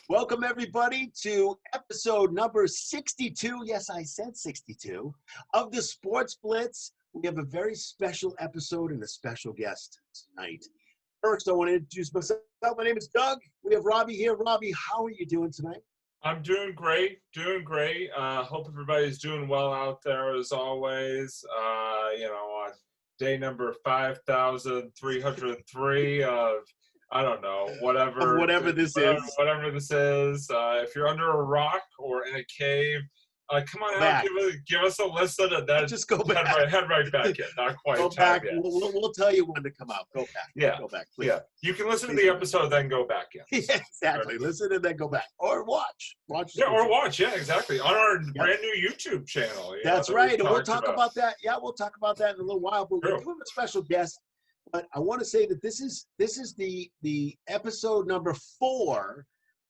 Welcome, everybody, to episode number 62. Yes, I said 62 of the Sports Blitz. We have a very special episode and a special guest tonight. First, I want to introduce myself. My name is Doug. We have Robbie here. Robbie, how are you doing tonight? I'm doing great, hope everybody's doing well out there as always. On day number 5,303 of, I don't know, Whatever this is. Whatever this is. If you're under a rock or in a cave, come on out, give us a listen, and then just go back. Head right back in. Not quite go time back. yet. We'll tell you when to come out. Go back. Yeah. Go back, please. Yeah. You can listen to the episode, then go back in. Yeah, exactly. Listen and then go back. Or watch. Yeah, exactly. On our brand new YouTube channel. That's right. And we'll talk about that. Yeah, we'll talk about that in a little while. But we're doing a special guest. But I want to say that this is the episode number 4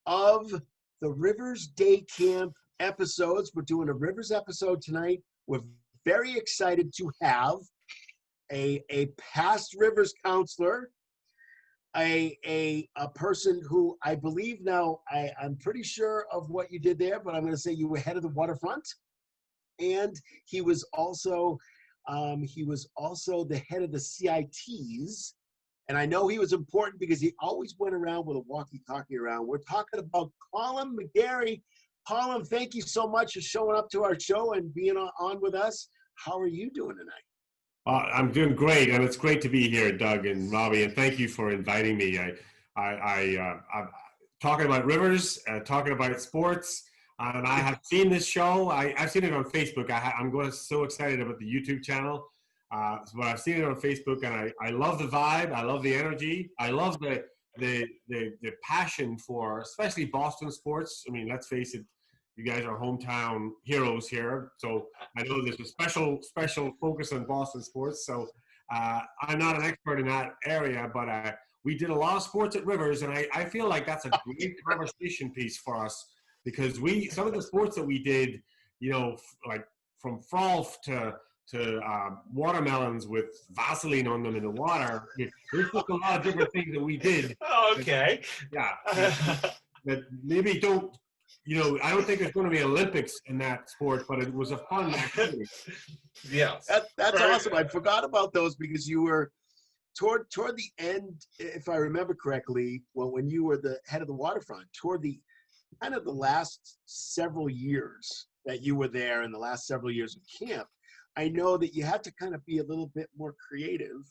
of the Rivers Day Camp episodes. We're doing a Rivers episode tonight. We're very excited to have a past Rivers counselor, a person who I believe now, I'm pretty sure of what you did there, but I'm going to say you were head of the waterfront. And he was also the head of the CITs. And I know he was important because he always went around with a walkie-talkie around. We're talking about Colin McGarry. Colin, thank you so much for showing up to our show and being on with us. How are you doing tonight? I'm doing great, and it's great to be here, Doug and Robbie, and thank you for inviting me. I'm talking about Rivers, talking about sports, and I have seen this show. I've seen it on Facebook. I'm so excited about the YouTube channel. But I've seen it on Facebook, and I love the vibe. I love the energy. I love the passion for, especially Boston sports. I mean, let's face it, you guys are hometown heroes here. So I know there's a special focus on Boston sports. So I'm not an expert in that area, but we did a lot of sports at Rivers, and I feel like that's a great conversation piece for us, because some of the sports that we did, like from frolf to watermelons with Vaseline on them in the water. There's just a lot of different things that we did. Okay. That maybe don't, I don't think there's going to be Olympics in that sport, but it was a fun activity. Yes. That's awesome. I forgot about those because you were toward the end, if I remember correctly, when you were the head of the waterfront, toward the kind of the last several years that you were there, in the last several years of camp, I know that you had to kind of be a little bit more creative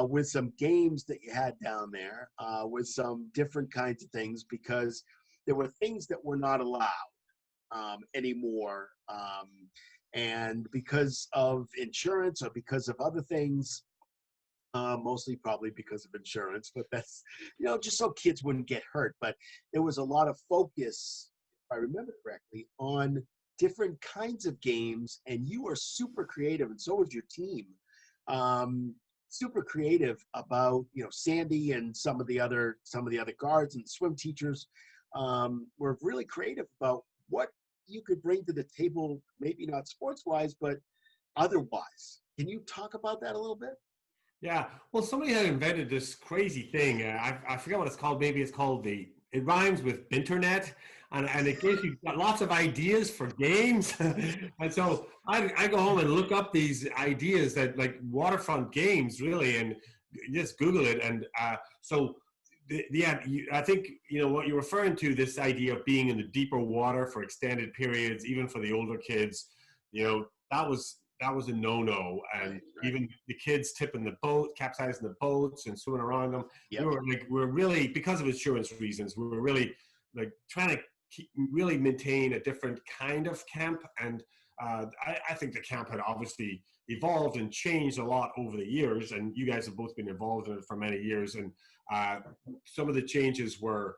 with some games that you had down there, with some different kinds of things, because there were things that were not allowed anymore. And because of insurance or because of other things, mostly probably because of insurance, but that's, just so kids wouldn't get hurt. But there was a lot of focus, if I remember correctly, on different kinds of games, and you were super creative, and so was your team. Super creative about, Sandy and some of the other guards and swim teachers were really creative about what you could bring to the table, maybe not sports-wise, but otherwise. Can you talk about that a little bit? Yeah, well, somebody had invented this crazy thing. I forget what it's called. Maybe it's called it rhymes with Binternet. And it gives you lots of ideas for games. And so I go home and look up these ideas that, like, waterfront games, really, and just Google it. And I think, what you're referring to, this idea of being in the deeper water for extended periods, even for the older kids, that was a no-no. And right. Even the kids tipping the boat, capsizing the boats and swimming around them. Yep. We're really, because of insurance reasons, we were really trying to really maintain a different kind of camp. And I think the camp had obviously evolved and changed a lot over the years, and you guys have both been involved in it for many years. And some of the changes were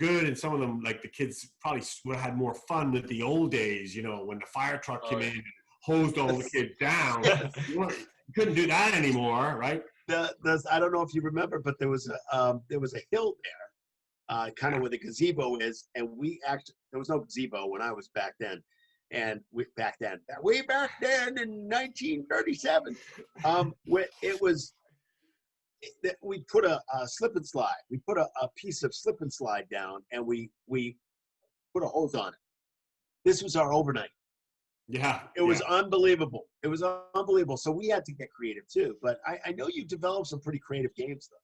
good, and some of them, like, the kids probably would have had more fun with the old days, when the fire truck came in and hosed all the kids down. You couldn't do that anymore, right? I don't know if you remember, but there was a hill there, kind of where the gazebo is, and there was no gazebo when I was back then, and way back then in 1937, where we put a slip and slide. We put a piece of slip and slide down, and we put a hose on it. This was our overnight. Yeah. It was unbelievable. It was unbelievable. So we had to get creative too. But I know you developed some pretty creative games, though.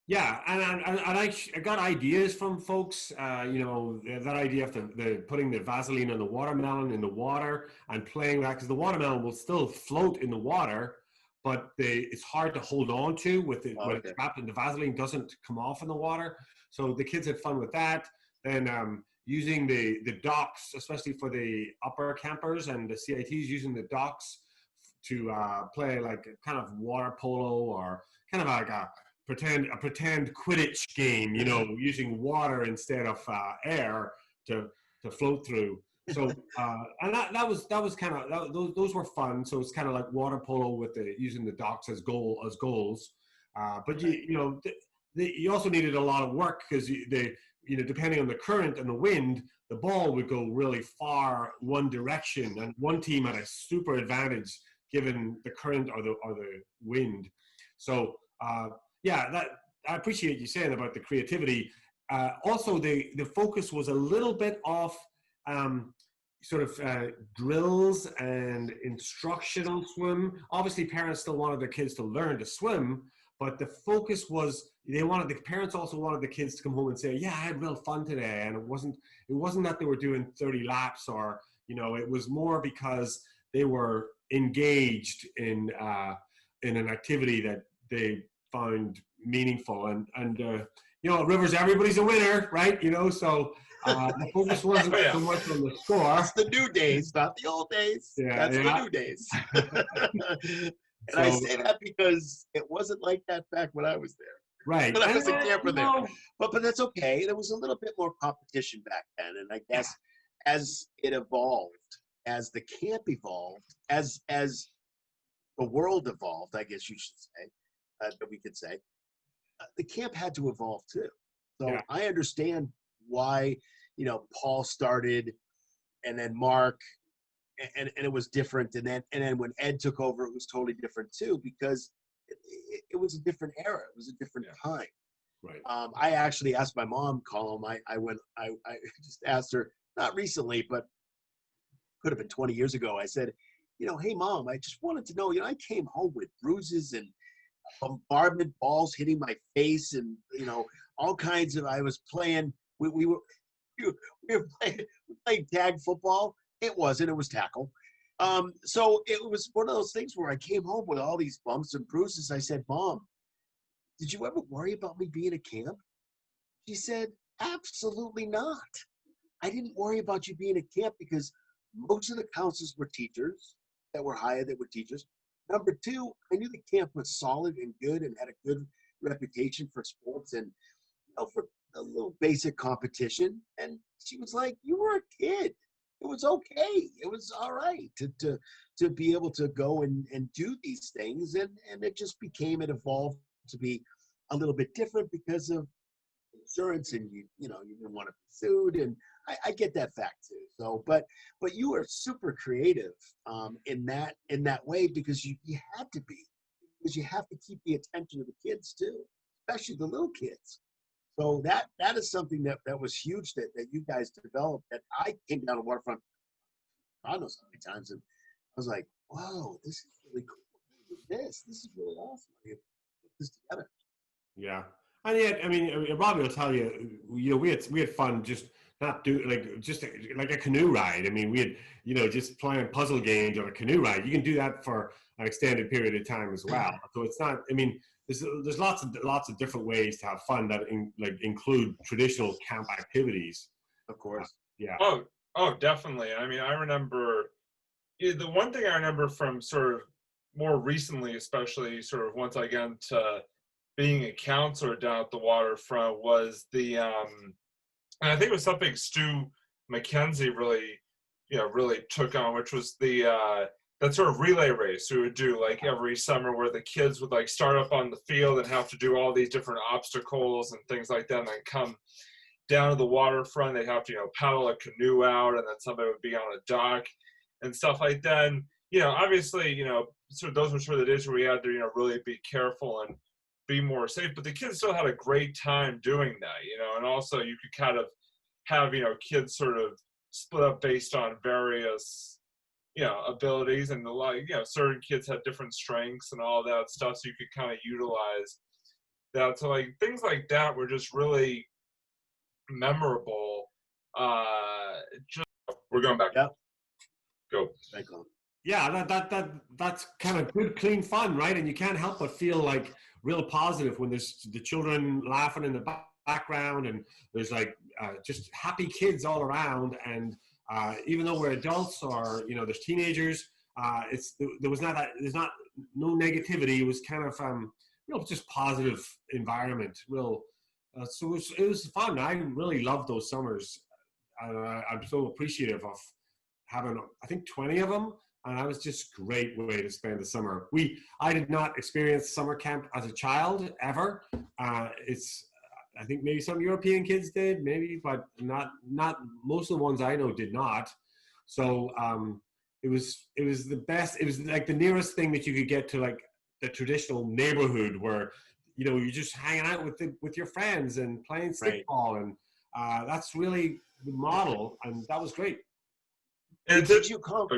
Yeah, and I got ideas from folks, that idea of the putting the Vaseline on the watermelon in the water and playing that, because the watermelon will still float in the water, but it's hard to hold on to when it's trapped, and the Vaseline doesn't come off in the water. So the kids had fun with that. Then using the docks, especially for the upper campers and the CITs, using the docks to play like kind of water polo or kind of like a pretend Quidditch game, using water instead of air to float through. So and that was kind of those were fun. So it's kind of like water polo with using the docks as goals. But you also needed a lot of work because depending on the current and the wind, the ball would go really far one direction, and one team had a super advantage given the current or the wind. So I appreciate you saying about the creativity. Also, the focus was a little bit off drills and instructional swim. Obviously, parents still wanted their kids to learn to swim, but the focus was the parents also wanted the kids to come home and say, "Yeah, I had real fun today," and it wasn't that they were doing 30 laps or it was more because they were engaged in an activity that they found meaningful. And at Rivers, everybody's a winner, right? So the focus wasn't so much on the score. It's the new days, not the old days. That's the new days. And I say that because it wasn't like that back when I was there. Right. When I was a camper there. But that's okay. There was a little bit more competition back then. And I guess as it evolved, as the camp evolved, as the world evolved, I guess you should say, that we could say, the camp had to evolve too. So I understand why, Paul started and then Mark, and it was different. And then when Ed took over, it was totally different too, because it was a different era. It was a different time. Right. I actually asked my mom, Colin, I just asked her, not recently, but could have been 20 years ago. I said, hey mom, I just wanted to know, I came home with bruises and bombardment balls hitting my face and, all kinds of, I was playing, we were playing tag football. It was tackle. So it was one of those things where I came home with all these bumps and bruises. I said, Mom, did you ever worry about me being at camp? She said, absolutely not. I didn't worry about you being at camp because most of the counselors were teachers that were hired that were teachers. Number two, I knew the camp was solid and good and had a good reputation for sports and for a little basic competition. And she was like, you were a kid. It was okay. It was all right to be able to go and do these things. And it just it evolved to be a little bit different because of insurance and you didn't want to be sued. And I get that fact too. So, but you were super creative in that way because you had to be, because you have to keep the attention of the kids too, especially the little kids. So that is something that was huge that you guys developed. That I came down to Waterfront, I don't know how many times, and I was like, "Whoa, this is really cool. This is really awesome. I put this together." Yeah, and yet, I mean, Robbie will tell you, we had fun just not do like a canoe ride. I mean, we had just playing puzzle games on a canoe ride. You can do that for an extended period of time as well. So it's not. I mean, there's lots of different ways to have fun that include traditional camp activities. Of course. Yeah. Oh, definitely. I mean, I remember the one thing I remember from sort of more recently, especially sort of once I got into being a counselor down at the waterfront, was and I think it was something Stu McKenzie really took on, which was that sort of relay race we would do like every summer, where the kids would like start up on the field and have to do all these different obstacles and things like that, and then come down to the waterfront. They'd have to paddle a canoe out, and then somebody would be on a dock and stuff like that. And obviously those were sort of the days where we had to, really be careful and be more safe. But the kids still had a great time doing that, and also you could kind of have, kids sort of split up based on various, abilities, and certain kids had different strengths and all that stuff, so you could kind of utilize that. So like things like that were just really memorable. Just we're going back. Yep. Go. Yeah, that's kind of good, clean fun, right? And you can't help but feel like real positive when there's the children laughing in the background, and there's like just happy kids all around. And even though we're adults, or there's teenagers, there's not no negativity. It was kind of just positive environment. So it was fun. I really loved those summers. I'm so appreciative of having, I think, 20 of them. And that was just a great way to spend the summer. I did not experience summer camp as a child ever. I think maybe some European kids did, maybe, but not most of the ones I know did not. So it was the best. It was like the nearest thing that you could get to like the traditional neighborhood where you're just hanging out with your friends and playing stickball, and that's really the model, and that was great. And did you come?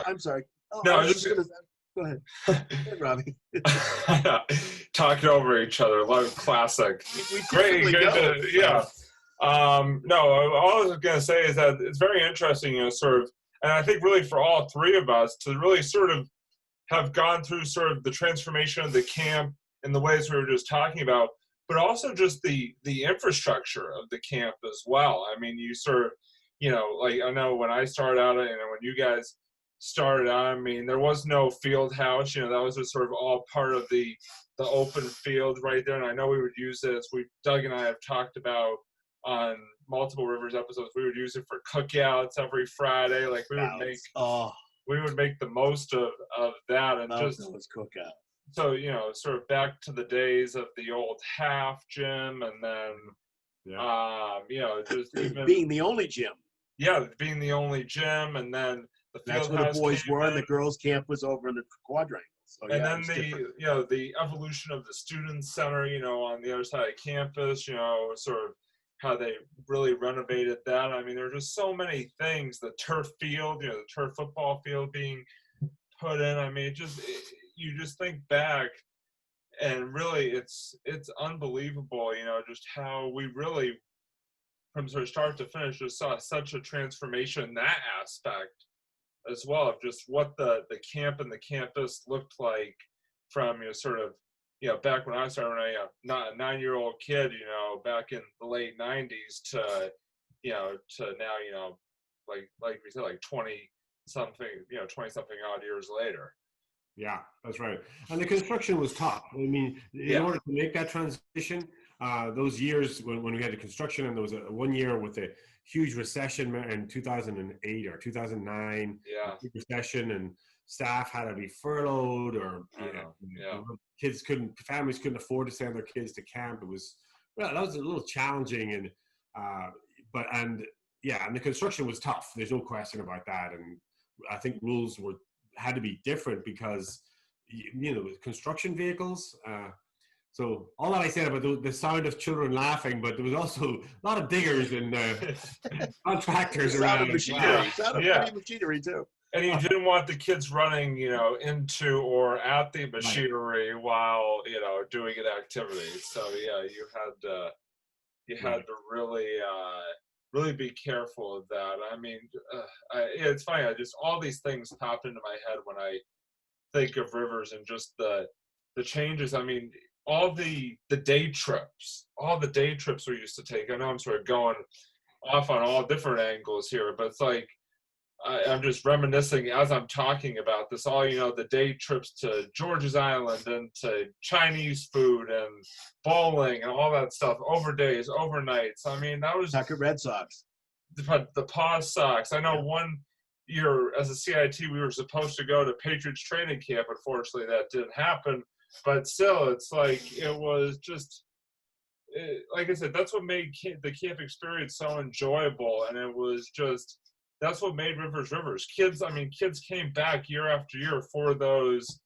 I'm sorry. Oh, no, I was just gonna. Go ahead. Go ahead, Robbie. Talking over each other, like classic. We Great, good don't. yeah. No, all I was gonna say is that it's very interesting, sort of, and I think really for all three of us to really sort of have gone through sort of the transformation of the camp in the ways we were just talking about, but also just the infrastructure of the camp as well. I mean, you sort of, like I know when I started out, when you guys started out, I mean, there was no field house, that was just sort of all part of the open field right there. And I know we would use this, Doug and I have talked about on multiple Rivers episodes, we would use it for cookouts every Friday. Like we would make the most of that, and just those cookout. So, sort of back to the days of the old half gym, and then, just even being the only gym. Yeah, being the only gym, and then the field That's where the boys were, and the girls' camp was over in the quadrangle. So, and then the evolution of the student center, on the other side of campus, sort of how they really renovated that. I mean, there are just so many things. The turf field, the turf football field being put in. I mean, you just think back, and really it's unbelievable, just how we really, from sort of start to finish, just saw such a transformation in that aspect as well, of just what the camp and the campus looked like from, sort of, back when I started, when I, not a 9-year-old kid, back in the late 90s to now, like we said, like 20 something odd years later. Yeah, that's right. And the construction was tough. I mean, in order to make that transition, those years when we had the construction, and there was one year with a huge recession in 2008 or 2009, recession, and staff had to be furloughed, or families couldn't afford to send their kids to camp. That was a little challenging, and and the construction was tough. There's no question about that, and I think rules had to be different because construction vehicles. So all that I said about the sound of children laughing, but there was also a lot of diggers and contractors around. Machinery too. And you didn't want the kids running, into or at the machinery while, doing an activity. So yeah, you had to really be careful of that. I mean, it's funny. All these things popped into my head when I think of Rivers and just the changes. I mean, all the day trips we used to take. I know I'm sort of going off on all different angles here, but it's like I'm just reminiscing as I'm talking about this. All the day trips to George's Island and to Chinese food and bowling and all that stuff, overdays, overnights. I mean, that was Tucker Red Sox. The Paws Sox. I know one year as a CIT we were supposed to go to Patriots training camp. Unfortunately, that didn't happen. But still, it's like it was just, like I said, that's what made the camp experience so enjoyable, and it was just. That's what made Rivers. Kids came back year after year for those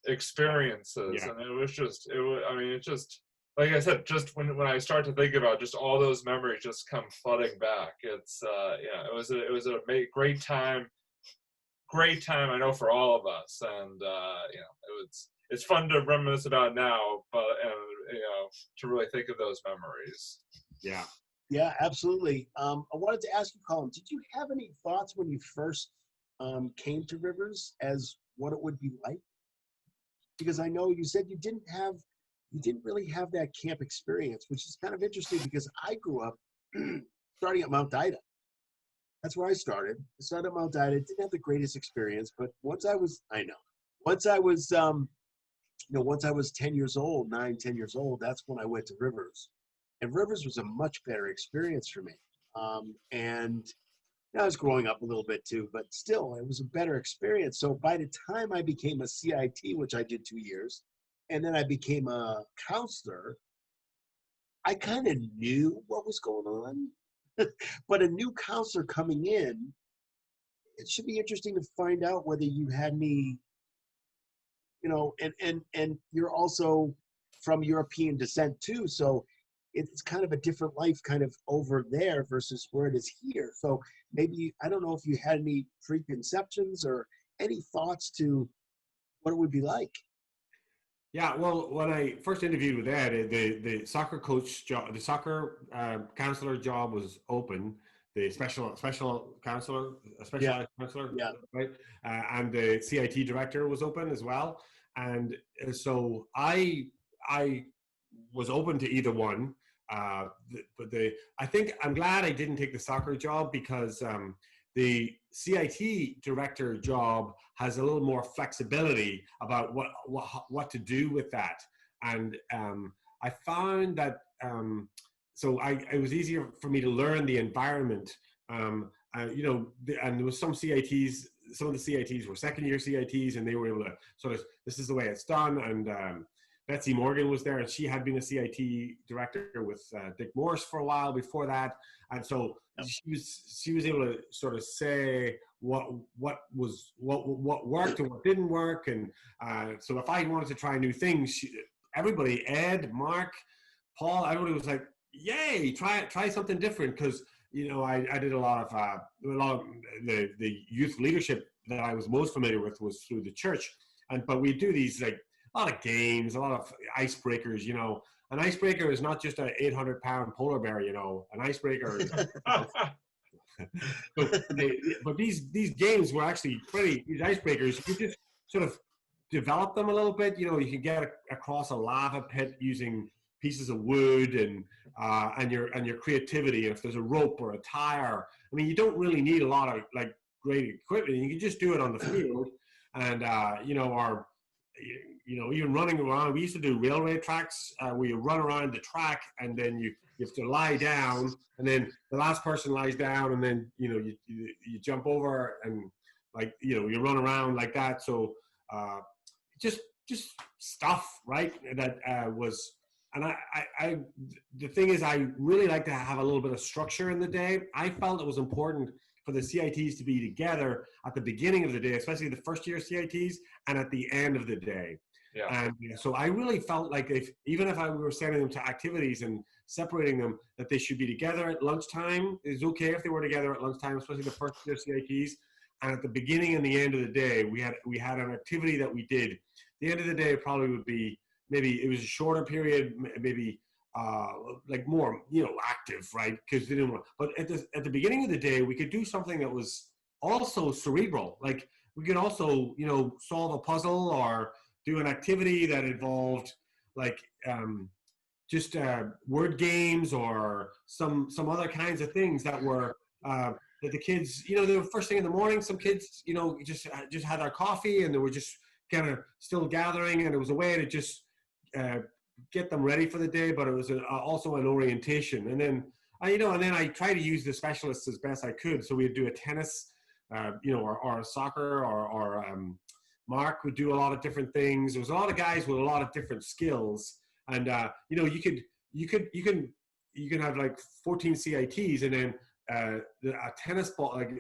experiences, Yeah. and it was just it was. I mean, it just like I said, just when I start to think about just all those memories just come flooding back. It's yeah, it was a great time. Great time, I know, for all of us, and you know, it's fun to reminisce about now, but and you know, to really think of those memories. Yeah. Yeah, absolutely. I wanted to ask you, Colin, did you have any thoughts when you first came to Rivers as what it would be like? Because I know you said you didn't really have that camp experience, which is kind of interesting because I grew up starting at Mount Ida. That's where I started. I started at Mount Ida. Didn't have the greatest experience, but once I was 10 years old, 9, 10 years old, that's when I went to Rivers. And Rivers was a much better experience for me. And I was growing up a little bit too, but still, it was a better experience. So by the time I became a CIT, which I did 2 years, and then I became a counselor, I kind of knew what was going on. But a new counselor coming in, it should be interesting to find out whether you had any, and you're also from European descent too. So it's kind of a different life kind of over there versus where it is here. So maybe, I don't know if you had any preconceptions or any thoughts to what it would be like. Yeah, well, when I first interviewed with Ed, the soccer coach job, the soccer counselor job was open. The special counselor, a specialized counselor, Yeah. right? And the CIT director was open as well. And so I was open to either one. I think I'm glad I didn't take the soccer job because the CIT director job has a little more flexibility about what to do with that, and I found that it was easier for me to learn the environment. And there was some CITs. Some of the CITs were second-year CITs, and they were able to sort of, this is the way it's done. And Betsy Morgan was there, and she had been a CIT director with Dick Morse for a while before that, and so she was able to sort of say what worked and what didn't work, and so if I wanted to try new things, everybody, Ed, Mark, Paul, everybody was like, "Yay, try something different," because I did a lot of the youth leadership that I was most familiar with was through the church, but we do these like a lot of games, a lot of icebreakers. An icebreaker is not just an 800-pound polar bear. An icebreaker is. But these games were actually these icebreakers. You just sort of develop them a little bit. You can get across a lava pit using pieces of wood and your creativity. If there's a rope or a tire, I mean, you don't really need a lot of like great equipment. You can just do it on the field, and even running around. We used to do railway tracks where you run around the track and then you have to lie down, and then the last person lies down, and then you jump over and you run around like that. So just stuff, right? That was, and I the thing is, I really like to have a little bit of structure in the day. I felt it was important for the CITs to be together at the beginning of the day, especially the first year CITs, and at the end of the day. Yeah. And so I really felt like even if I were sending them to activities and separating them, that they should be together at lunchtime. It's okay if they were together at lunchtime, especially the first year CITs. And at the beginning and the end of the day, we had an activity that we did. The end of the day probably would be, maybe it was a shorter period, maybe like more, active, right? Because they didn't want. But at the beginning of the day, we could do something that was also cerebral. Like we could also, solve a puzzle or do an activity that involved like just word games or some other kinds of things that were that the kids, the first thing in the morning, some kids, just had their coffee and they were just kind of still gathering, and it was a way to just get them ready for the day, but it was also an orientation. And then I try to use the specialists as best I could. So we'd do a tennis, or a soccer, or Mark would do a lot of different things. There was a lot of guys with a lot of different skills, and you can have like 14 CITs, and then a tennis ball, like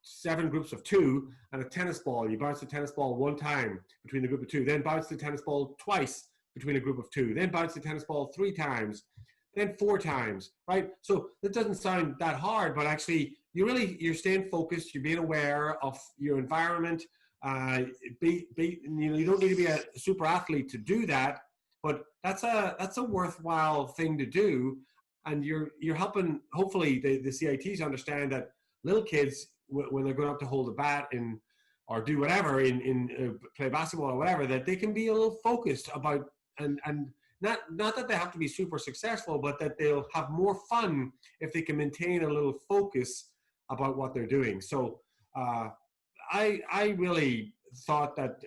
7 groups of 2 and a tennis ball. You bounce the tennis ball 1 time between the group of 2, then bounce the tennis ball twice between a group of 2, then bounce the tennis ball 3 times, then 4 times, right? So that doesn't sound that hard, but actually you're staying focused, you're being aware of your environment. You don't need to be a super athlete to do that, but that's a worthwhile thing to do. And you're helping, hopefully, the CITs understand that little kids, when they're going up to hold a bat or do whatever in play basketball or whatever, that they can be a little focused about, and not that they have to be super successful, but that they'll have more fun if they can maintain a little focus about what they're doing. So I really thought that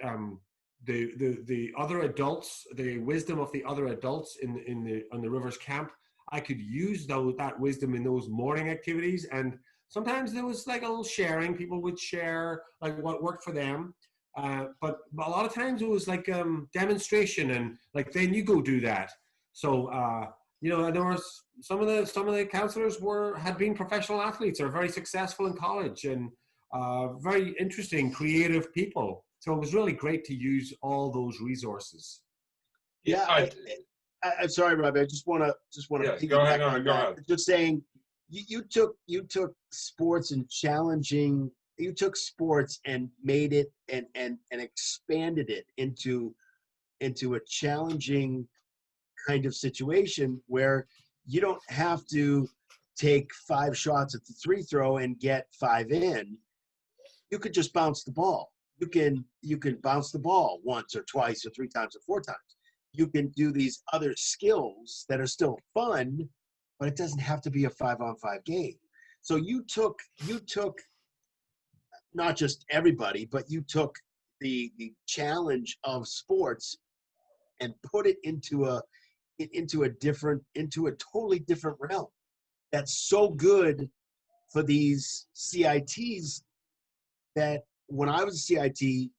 the other adults, the wisdom of the other adults on the Rivers camp, I could use that wisdom in those morning activities. And sometimes there was like a little sharing. People would share like what worked for them. But a lot of times it was like demonstration and like, then you go do that. So, and there was some of the counselors had been professional athletes or very successful in college and very interesting, creative people. So it was really great to use all those resources. Yeah, I'm sorry, Robbie. I just want to go ahead. on Go that. ahead. Just saying, you took sports and challenging. You took sports and made it and expanded it into a challenging kind of situation where you don't have to take 5 shots at the free throw and get 5 in. You could just bounce the ball. You can bounce the ball once or twice or 3 times or 4 times. You can do these other skills that are still fun, but it doesn't have to be a 5-on-5 game. So you took not just everybody, but you took the challenge of sports and put it into a totally different realm. That's so good for these CITs that when I was a CIT, we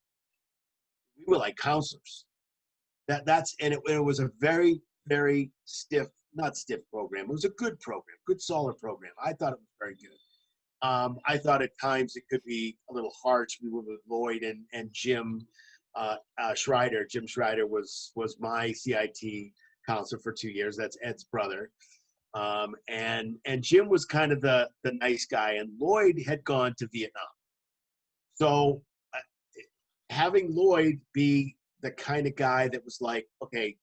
were like counselors. It was a very, very not stiff program. It was a good program, good solid program. I thought it was very good. I thought at times it could be a little harsh. We were with Lloyd and Jim Schreider. Jim Schreider was my CIT counselor for 2 years. That's Ed's brother. And Jim was kind of the nice guy, and Lloyd had gone to Vietnam. So having Lloyd be the kind of guy that was like, okay,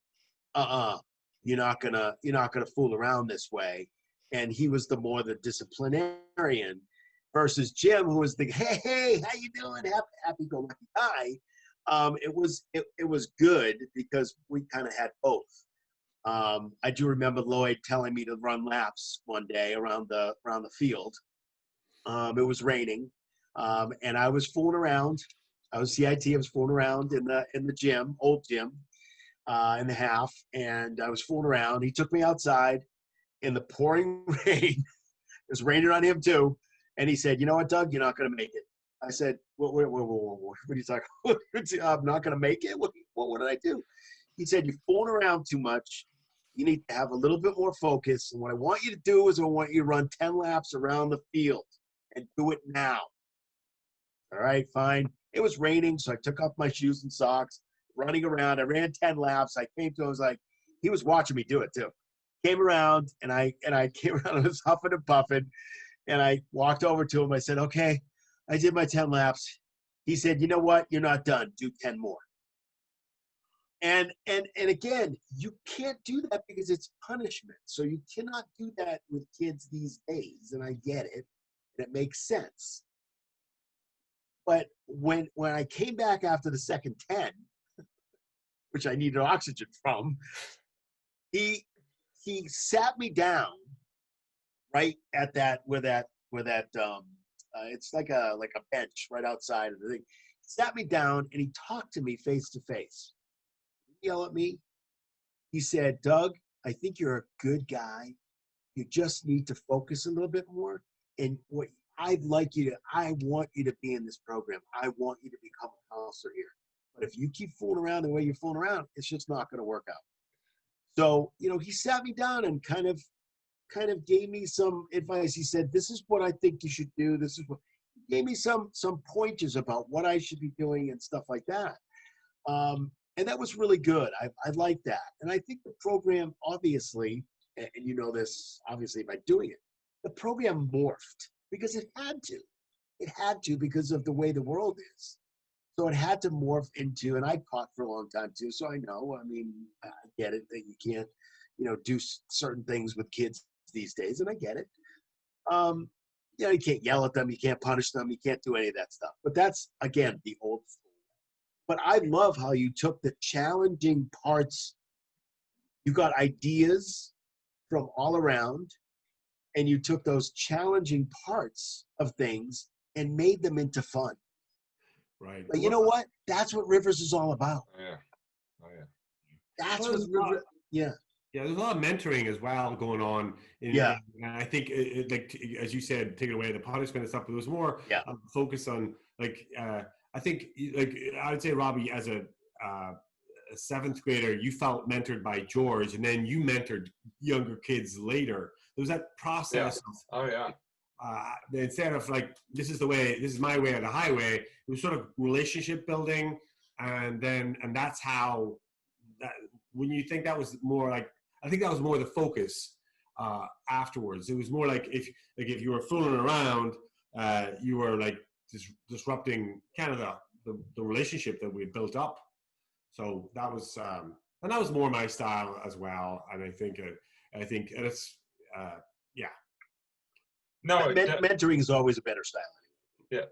you're not gonna fool around this way. And he was the disciplinarian versus Jim, who was the, hey, how you doing? Happy-go-lucky guy. It was good because we kind of had both. I do remember Lloyd telling me to run laps one day around the field. It was raining, and I was fooling around. I was CIT. I was fooling around in the gym, old gym, in the half, and I was fooling around. He took me outside in the pouring rain. It was raining on him too, and he said, "You know what, Doug? You're not going to make it." I said, "What are you talking about? I'm not going to make it? What did I do?" He said, "You're fooling around too much. You need to have a little bit more focus. And what I want you to do is I want you to run 10 laps around the field and do it now." All right, fine. It was raining, so I took off my shoes and socks, running around. I ran 10 laps. I came to him, I was like, he was watching me do it too. Came around, and I came around, I was huffing and puffing, and I walked over to him. I said, "Okay, I did my 10 laps." He said, "You know what? You're not done. Do 10 more." And again, you can't do that because it's punishment. So you cannot do that with kids these days, and I get it, and it makes sense. But when I came back after the second 10, which I needed oxygen from, he sat me down right at it's like a bench right outside of the thing. He sat me down and he talked to me face to face. He yelled at me. He said, "Doug, I think you're a good guy. You just need to focus a little bit more. And what I want you to be in this program. I want you to become a counselor here. But if you keep fooling around the way you're fooling around, it's just not going to work out." So, he sat me down and kind of gave me some advice. He said, "This is what I think you should do. This is what," gave me some pointers about what I should be doing and stuff like that. And that was really good. I like that. And I think the program, obviously, and you know this, obviously, by doing it, the program morphed because it had to. It had to because of the way the world is. So it had to morph into, and I taught for a long time too, so I know, I mean, I get it that you can't, do certain things with kids these days, and I get it. You can't yell at them, you can't punish them, you can't do any of that stuff. But that's, again, the old school. But I love how you took the challenging parts, you got ideas from all around, and you took those challenging parts of things and made them into fun. Right. But you know what? That's what Rivers is all about. Oh, yeah. Oh, yeah. That's what Rivers, yeah. Yeah, there's a lot of mentoring as well going on. And I think, like as you said, taking away the punishment and stuff, but there was more focus on, like, I think, like, I would say, Robbie, as a seventh grader, you felt mentored by George, and then you mentored younger kids later. There was that process of, instead of like, this is my way or the highway, it was sort of relationship building. And that's how, when you think that was more like, I think that was more the focus afterwards. It was more like if you were fooling around, you were like disrupting kind of the relationship that we built up. So that was, and that was more my style as well. And I think it's, No, mentoring is always a better style. Yeah,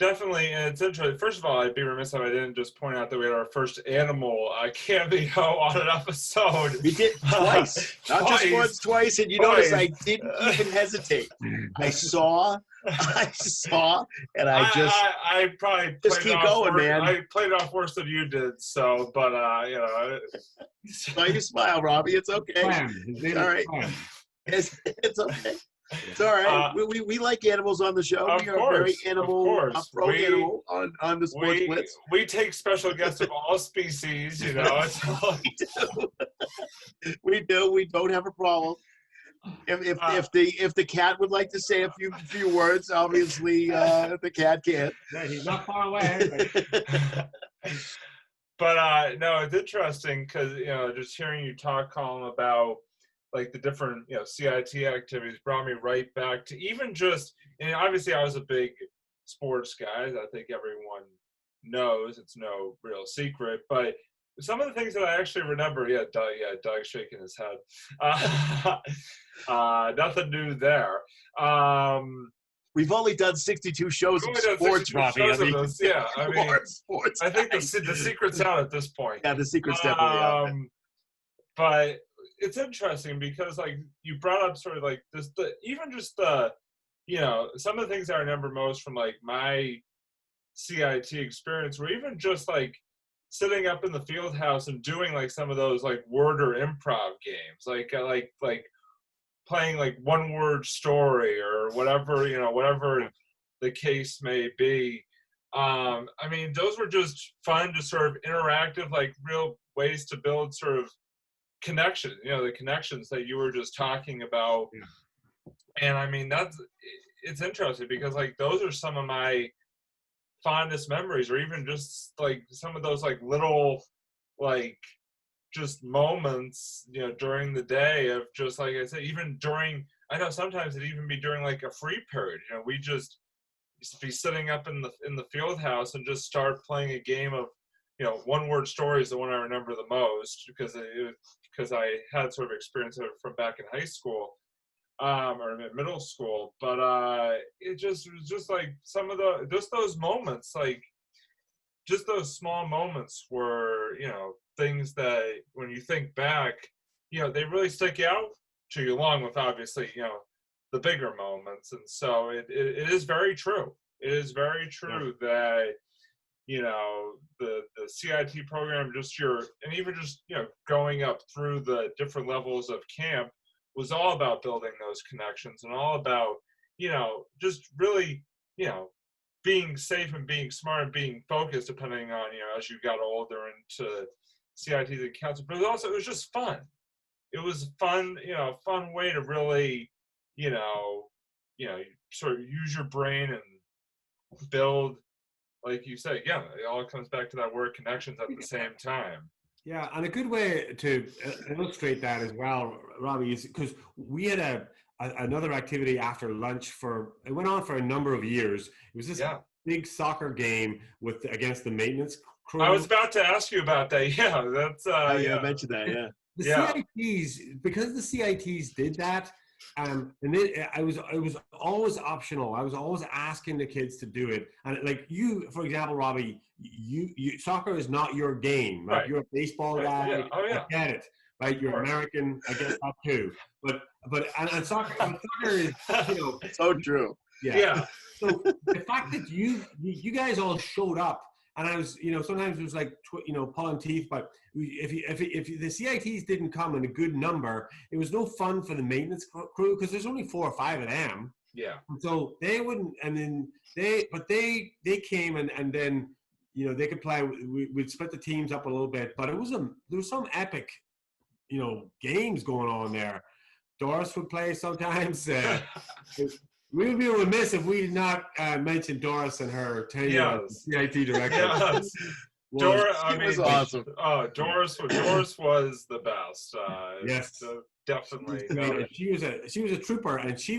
definitely. And it's interesting. First of all, I'd be remiss if I didn't just point out that we had our first animal cameo on an episode. We did twice. Not just once, twice. And you notice I didn't even hesitate. I saw, and I probably just keep going, man. I played it off worse than you did. So, but Why you smile, Robbie? It's okay. It's all right. It's okay. It's all right. We like animals on the show. We are very animal, pro animal on the Sports Blitz. We take special guests of all species, It's all we do. We don't have a problem. If the cat would like to say a few words, obviously the cat can. Yeah, he's not far away. But no, it's interesting because just hearing you talk, Colin, about like the different CIT activities brought me right back to even just, and obviously I was a big sports guy, as I think everyone knows. It's no real secret, but some of the things that I actually remember, Doug's shaking his head. Nothing new there. We've only done 62 shows of sports, Robbie. Sports. I think the secret's out at this point. Yeah, the secret's definitely out. But it's interesting because, like, you brought up sort of like this, some of the things I remember most from like my CIT experience were even just like sitting up in the field house and doing like some of those like word or improv games, like playing like one word story or whatever, whatever the case may be. I mean, those were just fun to sort of interactive, like real ways to build sort of connection, the connections that you were just talking about. And I mean, it's interesting because like those are some of my fondest memories, or even just like some of those like little like just moments during the day of just, like I said, even during, I know sometimes it'd even be during like a free period, we just used to be sitting up in the field house and just start playing a game of one word story is the one I remember the most because I had sort of experience of it from back in high school or middle school. But it just was just like some of those moments, like just those small moments were, things that when you think back, they really stick out to you, along with obviously, the bigger moments. And so it is very true. It is very true that the CIT program, and even just going up through the different levels of camp was all about building those connections and all about just really being safe and being smart and being focused, depending on as you got older into CITs and council. But it was just fun. It was fun, fun way to really sort of use your brain and build, like you said, again, it all comes back to that word connections at the same time. Yeah, and a good way to illustrate that as well, Robbie, is because we had another activity after lunch it went on for a number of years. It was this big soccer game against the maintenance crew. I was about to ask you about that. Yeah, that's I mentioned that. Yeah. The CITs, because the CITs did that, and it was always optional. I was always asking the kids to do it. And like you, for example, Robbie, you soccer is not your game. Right? You're a baseball guy. Yeah. Oh, yeah. I get it. Right? You're American. I get that too. But soccer is, so true. Yeah. So the fact that you guys all showed up. And I was, sometimes it was like, pulling teeth. But if the CITs didn't come in a good number, it was no fun for the maintenance crew because there's only 4 or 5 of them. Yeah. So they wouldn't, and then they came and then, they could play. We'd split the teams up a little bit, but there was some epic, games going on there. Doris would play sometimes. We would be remiss if we did not mention Doris and her tenure as CIT director. Yes. Doris was awesome. Oh, Doris was the best. Yes, definitely. She was a trooper, and she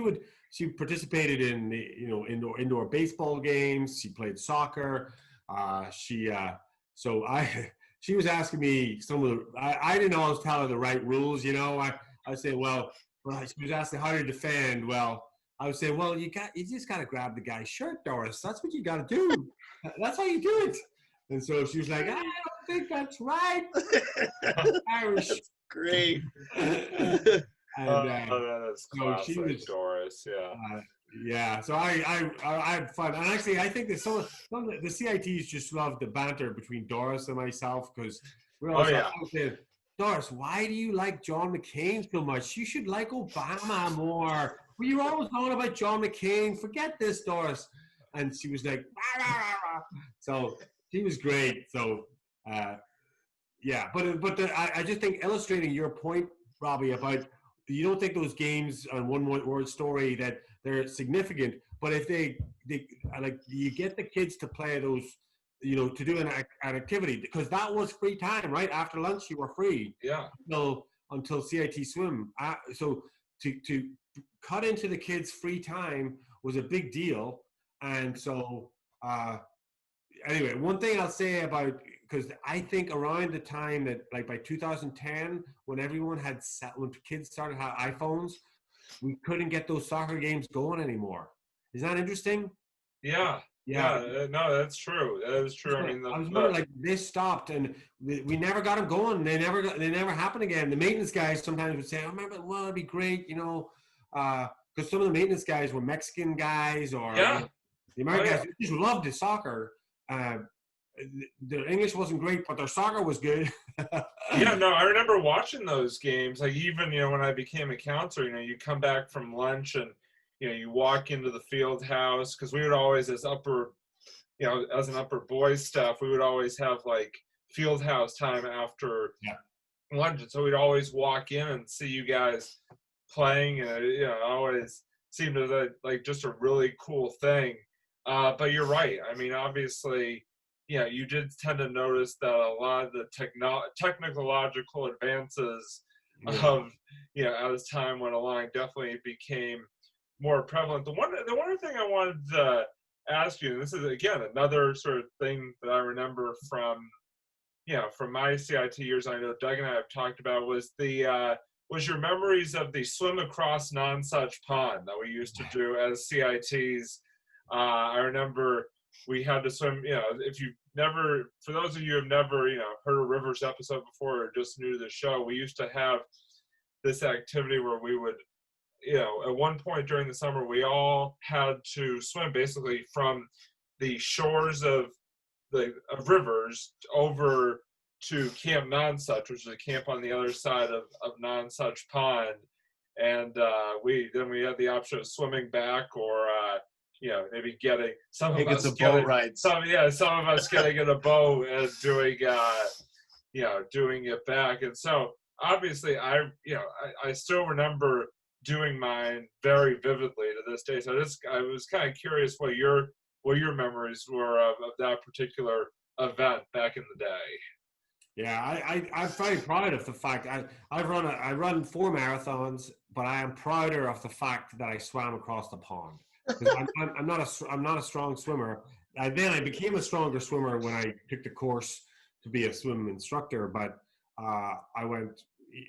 participated in the indoor baseball games. She played soccer. She was asking me some of the. I didn't always tell her the right rules. I say, well, she was asking how to defend. Well, I would say, well, you just got to grab the guy's shirt, Doris. That's what you got to do. That's how you do it. And so she was like, I don't think that's right. Irish. That's great. That is classic, she was, Doris. Yeah. Yeah. So I had fun, and actually, I think that some of the CITs just love the banter between Doris and myself because we're all saying, Doris, why do you like John McCain so much? You should like Obama more. Well, you're always on about John McCain. Forget this, Doris. And she was like, rah, rah, rah, rah. So she was great. So, I just think illustrating your point, Robbie, about you don't think those games on one word story that they're significant, but if they like you get the kids to play those, to do an activity because that was free time, right? After lunch, you were free. Yeah. Until CIT swim. So to cut into the kids' free time was a big deal. And so, anyway, one thing I'll say about, because I think around the time that, like by 2010, when when kids started to have iPhones, we couldn't get those soccer games going anymore. Is that interesting? Yeah. Yeah. No, that's true. That is true. I was wondering, like, they stopped and we never got them going. They never happened again. The maintenance guys sometimes would say, well, it'd be great, because some of the maintenance guys were Mexican guys or the American guys just loved the soccer. Their English wasn't great, but their soccer was good. I remember watching those games. Like even, when I became a counselor, you come back from lunch and, you walk into the field house because we would always, as an upper boys staff, we would always have like field house time after lunch. And so we'd always walk in and see you guys playing, and it always seemed to like just a really cool thing. But you're right. I mean, obviously, you did tend to notice that a lot of the technological advances of as time went along definitely became more prevalent. The one thing I wanted to ask you, and this is again another sort of thing that I remember from my CIT years, I know Doug and I have talked about, was your memories of the swim across Nonsuch Pond that we used to do as CITs. I remember we had to swim, for those of you who have never, heard a Rivers episode before or just new to the show, we used to have this activity where we would, at one point during the summer, we all had to swim basically from the shores of Rivers over to Camp Nonsuch, which is a camp on the other side of Nonsuch Pond. And we had the option of swimming back or, maybe getting some of us boat rides. Some of us getting in a boat and doing it back. And so obviously I still remember doing mine very vividly to this day. So I was kind of curious what what your memories were of that particular event back in the day. Yeah, I'm very proud of the fact I run 4 marathons, but I am prouder of the fact that I swam across the pond. Because I'm not a strong swimmer. Then I became a stronger swimmer when I took the course to be a swim instructor. But I went,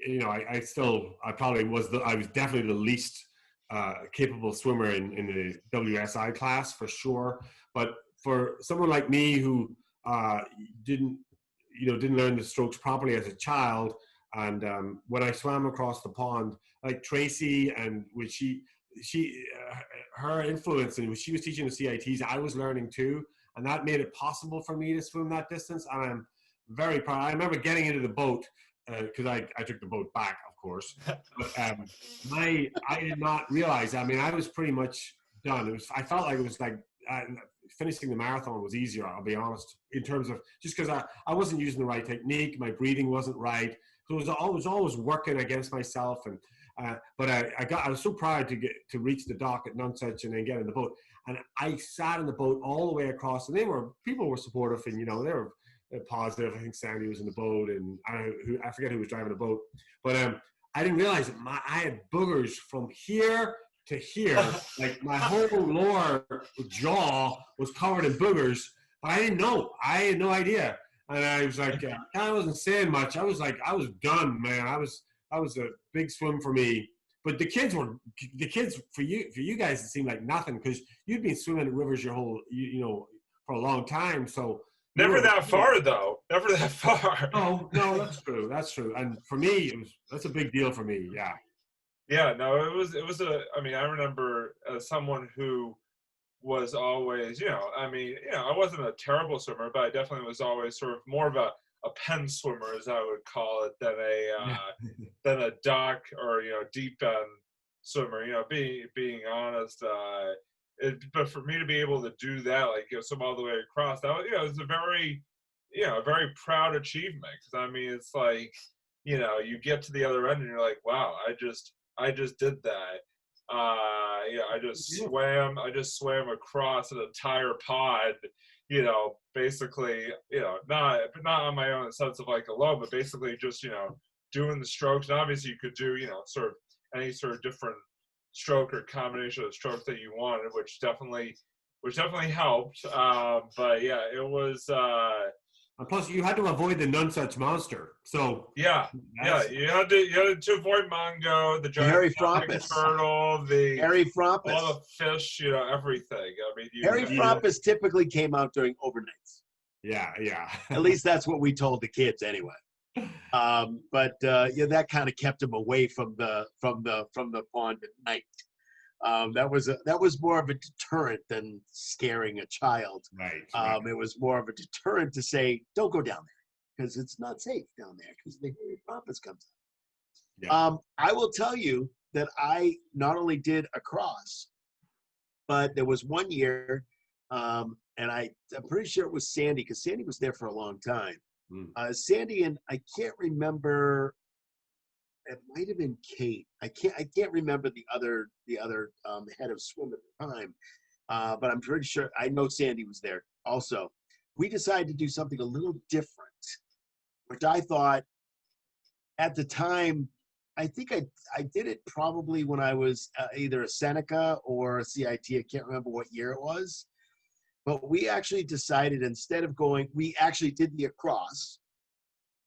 you know, I was definitely the least capable swimmer in the WSI class for sure. But for someone like me who didn't learn the strokes properly as a child, and when I swam across the pond, like Tracy, and when her influence, and when she was teaching the CITs, I was learning too, and that made it possible for me to swim that distance. And I'm very proud. I remember getting into the boat because I took the boat back, of course. But I did not realize. I mean, I was pretty much done. I felt like it was like finishing the marathon was easier. I'll be honest, in terms of just because I wasn't using the right technique, my breathing wasn't right. So I was always working against myself, and but I was so proud to reach the dock at Nonsuch and then get in the boat. And I sat in the boat all the way across, and people were supportive, and they were positive. I think Sandy was in the boat, and I forget who was driving the boat, but I didn't realize that I had boogers from here to here, like my whole lower jaw was covered in boogers. But I didn't know. I had no idea. And I was like, I wasn't saying much. I was done, man. That was a big swim for me. But the kids for you guys, it seemed like nothing because you'd been swimming at rivers your whole, for a long time. So never that far though. Never that far. No, that's true. That's true. And for me, that's a big deal for me. Yeah. Yeah, no, it was I mean, I remember as someone who was always, I wasn't a terrible swimmer, but I definitely was always sort of more of a pen swimmer, as I would call it, than a dock or, deep end swimmer, being honest. But for me to be able to do that, like, swim all the way across, that was, it was a very proud achievement. Because, I mean, it's like, you get to the other end and you're like, wow, I just did that. I just swam across an entire pond, basically, not on my own sense of like alone, but basically just, doing the strokes. And obviously you could do, sort of any sort of different stroke or combination of strokes that you wanted, which definitely helped. But yeah, it was, and plus, you had to avoid the Nonsuch monster. So you had to avoid Mongo, the giant Harry Frompus turtle, Harry Frompus, all the fish, everything. I mean, Harry Frompus typically came out during overnights. Yeah. At least that's what we told the kids anyway. But that kind of kept him away from the pond at night. That was more of a deterrent than scaring a child. Right. It was more of a deterrent to say, don't go down there because it's not safe down there because the Harry Frompus comes out. Yeah. I will tell you that I not only did a cross, but there was one year, and I'm pretty sure it was Sandy because Sandy was there for a long time. Sandy and I can't remember. It might have been Kate. I can't remember the other head of swim at the time, but I'm pretty sure I know Sandy was there also. We decided to do something a little different, which I thought at the time. I think I did it probably when I was either a Seneca or a CIT. I can't remember what year it was, but we actually decided instead of going, we actually did the across.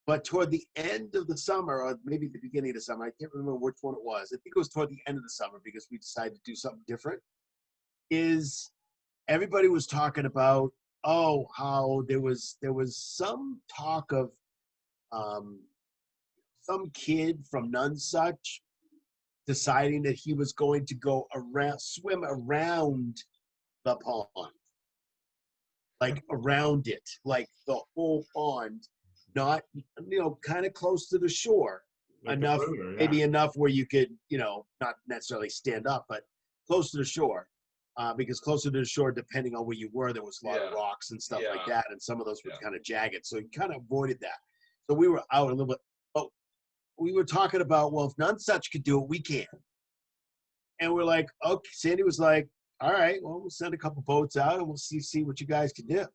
But toward the end of the summer, or maybe the beginning of the summer, I can't remember which one it was. I think it was toward the end of the summer because we decided to do something different. Is everybody was talking about, how there was some talk of some kid from Nonsuch deciding that he was going to go swim around the pond, like around it, like the whole pond. Not, kind of close to the shore, like enough, maybe enough where you could, not necessarily stand up, but close to the shore. Because closer to the shore, depending on where you were, there was a lot of rocks and stuff like that, and some of those were kind of jagged. So you kind of avoided that. So we were out a little bit. Oh, we were talking about, well, if Nonsuch could do it, we can. And we're like, okay. Sandy was like, all right, well, we'll send a couple boats out and we'll see what you guys can do.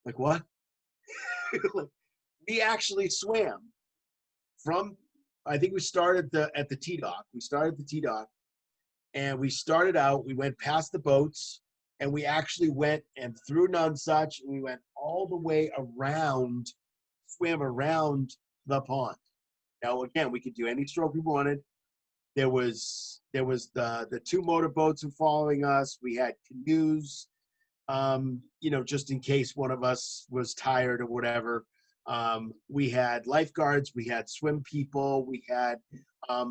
Like, what? We actually swam from, I think we started at the T dock. We started at the T dock, and we started out, we went past the boats, and we actually went and through Nonsuch, and we went all the way around, swam around the pond. Now, again, we could do any stroke we wanted. There was the two motorboats were following us. We had canoes, just in case one of us was tired or whatever. We had lifeguards. We had swim people. We had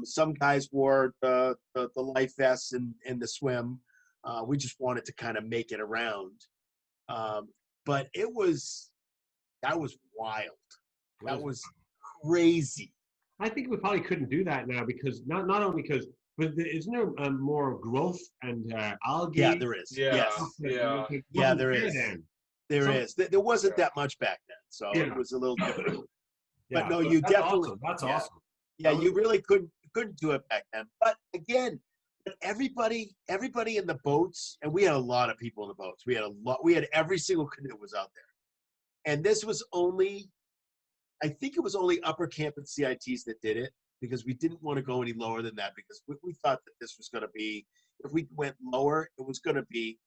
some guys wore the life vests and the swim. We just wanted to kind of make it around. But that was wild. That was crazy. I think we probably couldn't do that now because not only because, but isn't there more growth and algae? Yeah, there is. Yeah, Yes. yeah. Yeah, there is. There is. There wasn't that much back then, so Yeah. it was a little different. Yeah, But no, you that's definitely. awesome. That's yeah. awesome. Yeah, you really couldn't do it back then. But again, everybody in the boats, and we had a lot of people in the boats. We had every single canoe was out there. And this was I think it was only Upper Camp and CITs that did it because we didn't want to go any lower than that because we thought that this was going to be, if we went lower, it was going to be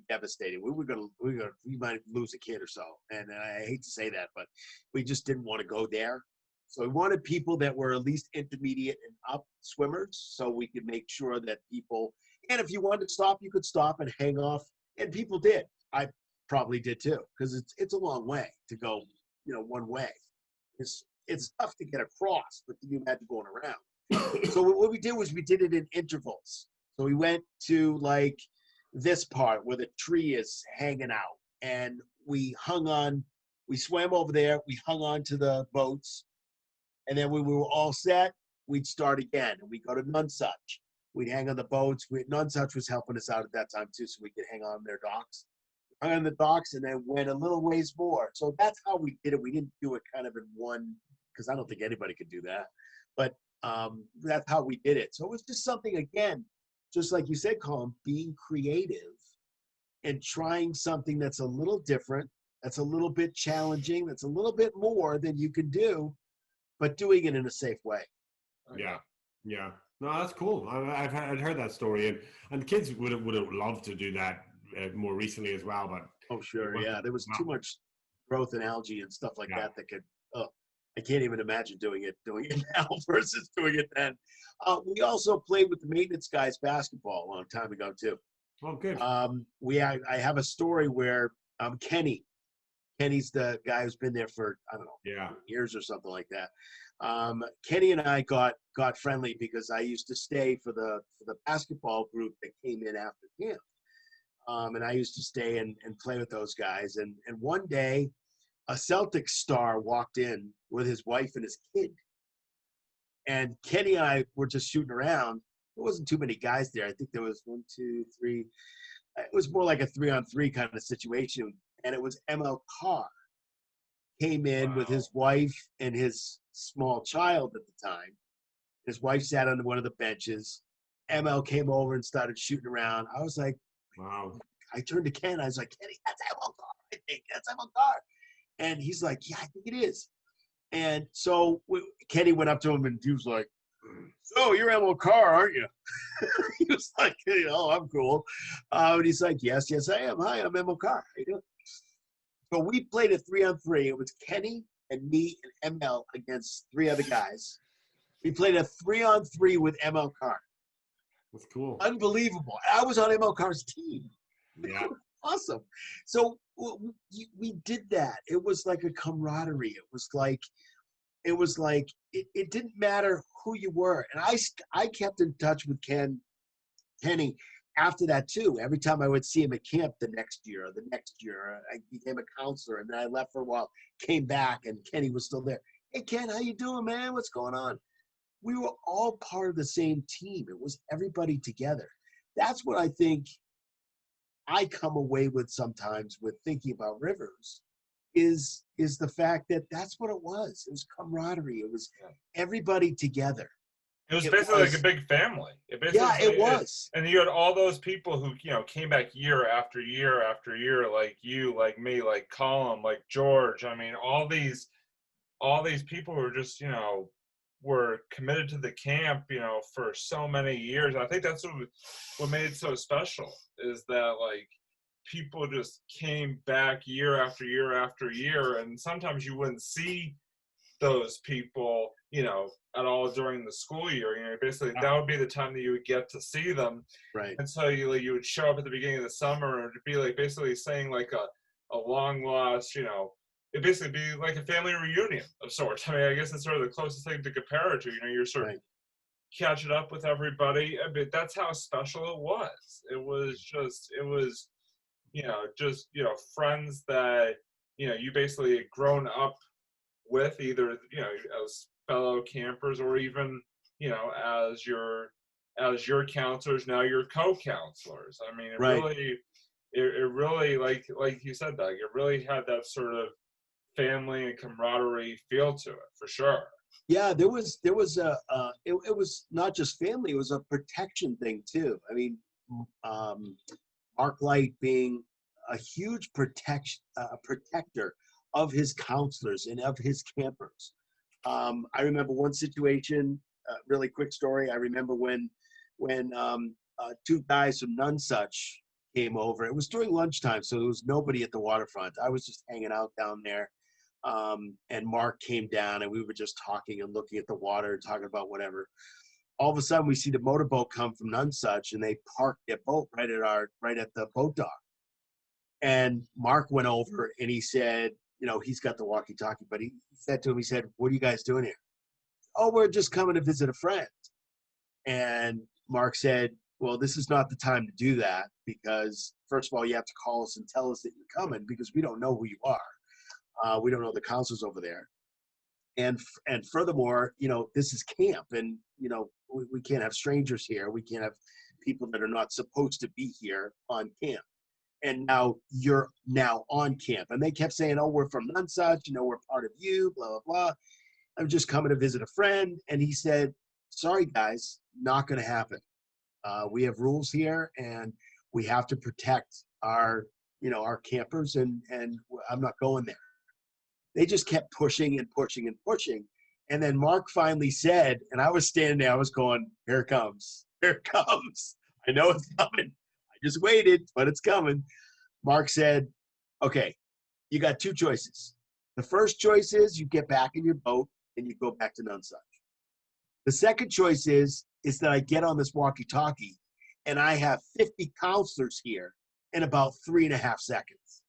devastating. We might lose a kid or so. And I hate to say that, but we just didn't want to go there. So we wanted people that were at least intermediate and up swimmers so we could make sure that people, and if you wanted to stop, you could stop and hang off. And people did. I probably did too, because it's a long way to go, one way. It's tough to get across, but then you imagine going around. So what we did was we did it in intervals. So we went to like this part where the tree is hanging out, and we swam over there, we hung on to the boats, and then when we were all set, we'd start again, and we'd go to Nonsuch. We'd hang on the boats. Nonsuch was helping us out at that time too, so we could hang on their docks. Hung on the docks and then went a little ways more. So that's how we did it. We didn't do it kind of in one, because I don't think anybody could do that. But that's how we did it. So it was just something, again, just like you said, Colin, being creative and trying something that's a little different, that's a little bit challenging, that's a little bit more than you can do, but doing it in a safe way. Yeah. No, that's cool. I've heard that story, and kids would have loved to do that more recently as well. But oh, sure, yeah, there was too much growth in algae and stuff like that could. Oh, I can't even imagine doing it now versus doing it then. We also played with the maintenance guys basketball a long time ago too. Oh, good. I have a story where Kenny's the guy who's been there for, I don't know, years or something like that. Kenny and I got friendly because I used to stay for the basketball group that came in after camp. And I used to stay and play with those guys. And one day, a Celtics star walked in with his wife and his kid. And Kenny and I were just shooting around. There wasn't too many guys there. I think there was 1, 2, 3. It was more like a 3-on-3 kind of situation. And it was ML Carr came in with his wife and his small child at the time. His wife sat on one of the benches. ML came over and started shooting around. I was like, wow. I turned to Ken. I was like, Kenny, that's ML Carr. I think that's ML Carr. And he's like, yeah, I think it is. And so Kenny went up to him and he was like, so you're ML Carr, aren't you? He was like, oh, I'm cool. And he's like, yes, I am. Hi, I'm ML Carr. How you doing? So we played a 3-on-3. It was Kenny and me and ML against 3 other guys. We played a 3-on-3 with ML Carr. That's cool. Unbelievable. I was on ML Carr's team. Yeah. Awesome. So we did that. It was like a camaraderie. It was like it didn't matter who you were. And I kept in touch with Kenny after that too. Every time I would see him at camp the next year, I became a counselor, and then I left for a while, came back, and Kenny was still there. Hey Ken, how you doing, man? What's going on? We were all part of the same team. It was everybody together. That's what I think I come away with sometimes with thinking about Rivers is the fact that that's what it was. It was camaraderie. It was everybody together. It was It basically like a was, big family. It basically yeah, was it like, was. and you had all those people who came back year after year after year, like you, like me, like Colin, like George. I mean, all these people were just were committed to the camp, for so many years. I think that's what made it so special is that like people just came back year after year after year, and sometimes you wouldn't see those people, at all during the school year. Basically that would be the time that you would get to see them. Right. And so you would show up at the beginning of the summer and it'd be like basically saying like a long lost, it'd basically be like a family reunion of sorts. I mean, I guess it's sort of the closest thing to compare it to. You're sort of Right. catching up with everybody. I mean, that's how special it was. Friends that, you basically had grown up with either, as fellow campers or even, as your counselors, now your co-counselors. I mean, Right. it really, like you said, Doug, it really had that sort of family and camaraderie feel to it, for sure. Yeah, it was not just family, it was a protection thing too. I mean, Mark Light being a huge protector of his counselors and of his campers. I remember one situation, really quick story. I remember when two guys from Nonsuch came over. It was during lunchtime, so there was nobody at the waterfront. I was just hanging out down there. And Mark came down and we were just talking and looking at the water, talking about whatever. All of a sudden we see the motorboat come from Nonsuch and they parked their boat right at the boat dock. And Mark went over and he said, he's got the walkie-talkie, but he said to him, he said, "What are you guys doing here?" "Oh, we're just coming to visit a friend." And Mark said, "Well, this is not the time to do that because first of all, you have to call us and tell us that you're coming because we don't know who you are. We don't know the counselors over there. And furthermore, this is camp and, we can't have strangers here. We can't have people that are not supposed to be here on camp. And now you're now on camp." And they kept saying, "Oh, we're from Nonsuch, we're part of you, blah, blah, blah. I'm just coming to visit a friend." And he said, "Sorry, guys, not going to happen. We have rules here and we have to protect our campers and I'm not going there." They just kept pushing and pushing and pushing. And then Mark finally said, and I was standing there, I was going, "Here it comes. Here it comes. I know it's coming. I just waited, but it's coming." Mark said, "Okay, you got two choices. The first choice is you get back in your boat and you go back to Nonsuch. The second choice is that I get on this walkie-talkie and I have 50 counselors here in about 3.5 seconds.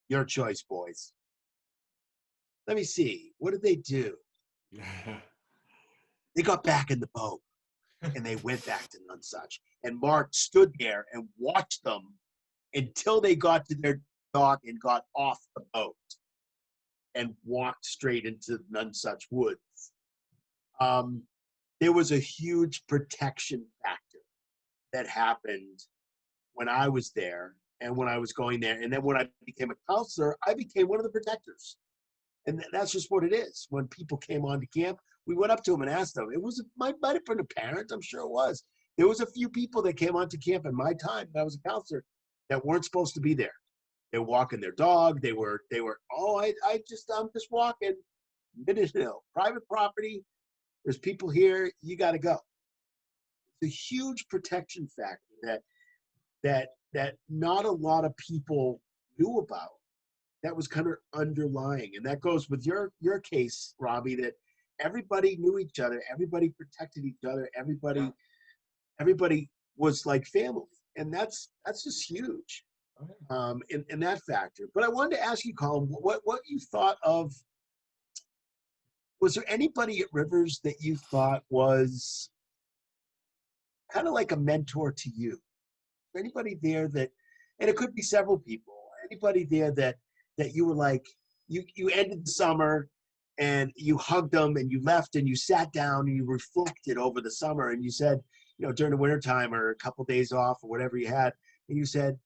Your choice, boys." Let me see. What did they do? They got back in the boat and they went back to Nonsuch. And Mark stood there and watched them until they got to their dock and got off the boat and walked straight into Nonsuch woods. There was a huge protection factor that happened when I was there and when I was going there. And then when I became a counselor, I became one of the protectors. And that's just what it is. When people came on to camp, we went up to them and asked them. It might have been a parent, I'm sure it was. There was a few people that came onto camp in my time when I was a counselor that weren't supposed to be there. They were walking their dog. They were, I'm just walking. Private property. There's people here. You got to go. It's a huge protection factor that not a lot of people knew about. That was kind of underlying. And that goes with your case, Robbie, that everybody knew each other. Everybody protected each other. Everybody was like family. And that's just huge in that factor. But I wanted to ask you, Colin, what you thought of, was there anybody at Rivers that you thought was kind of like a mentor to you? Is there anybody there that, and it could be several people, anybody there that you were like, you ended the summer and you hugged them and you left and you sat down and you reflected over the summer and you said, during the wintertime or a couple days off or whatever you had, and you said,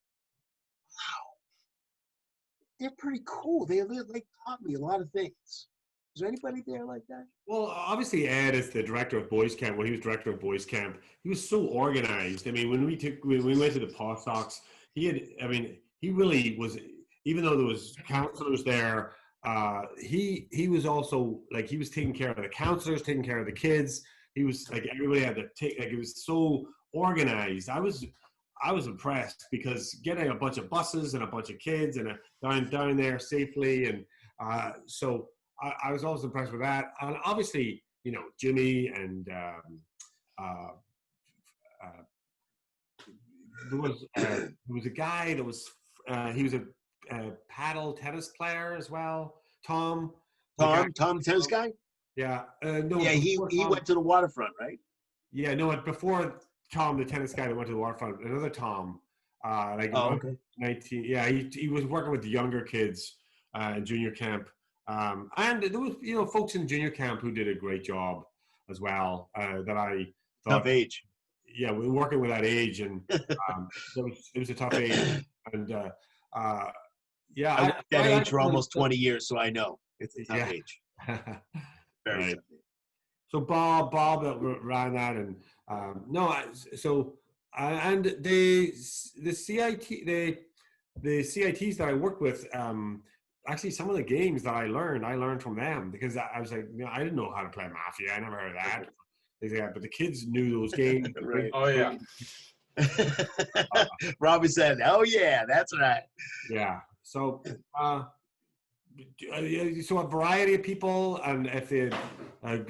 "Wow, they're pretty cool. They taught me a lot of things." Was there anybody there like that? Well, obviously Ed is the director of Boys Camp. When he was director of Boys Camp, he was so organized. I mean, when we went to the Paw Sox, he really was. Even though there was counselors there, he was also like he was taking care of the counselors, taking care of the kids. He was like everybody had to take. Like it was so organized. I was impressed because getting a bunch of buses and a bunch of kids and down there safely, and so I was always impressed with that. And obviously, you know, Jimmy and there was a guy that was he was a paddle tennis player as well. Tom, Tom, the tennis guy. yeah, no, Yeah, he Tom, went to the waterfront, right? yeah, no, before Tom, the tennis guy that went to the waterfront, another Tom, like Oh, okay. 19, yeah, he was working with the younger kids in junior camp, and there was, you know, folks in junior camp who did a great job as well. That I thought, Tough age. yeah, we were working with that age, and it was a tough age, and yeah, I worked that age for actually, almost 20 years, so I know it's a tough yeah. age. Very Right. tough age. So Bob that ran that, and and the CITs that I worked with, actually some of the games that I learned from them, because I was like, you know, I didn't know how to play Mafia. I never heard of that. Yeah, but the kids knew those games. Right. Oh yeah. Robbie said, "Oh yeah, that's right." Yeah. So so a variety of people, and if they had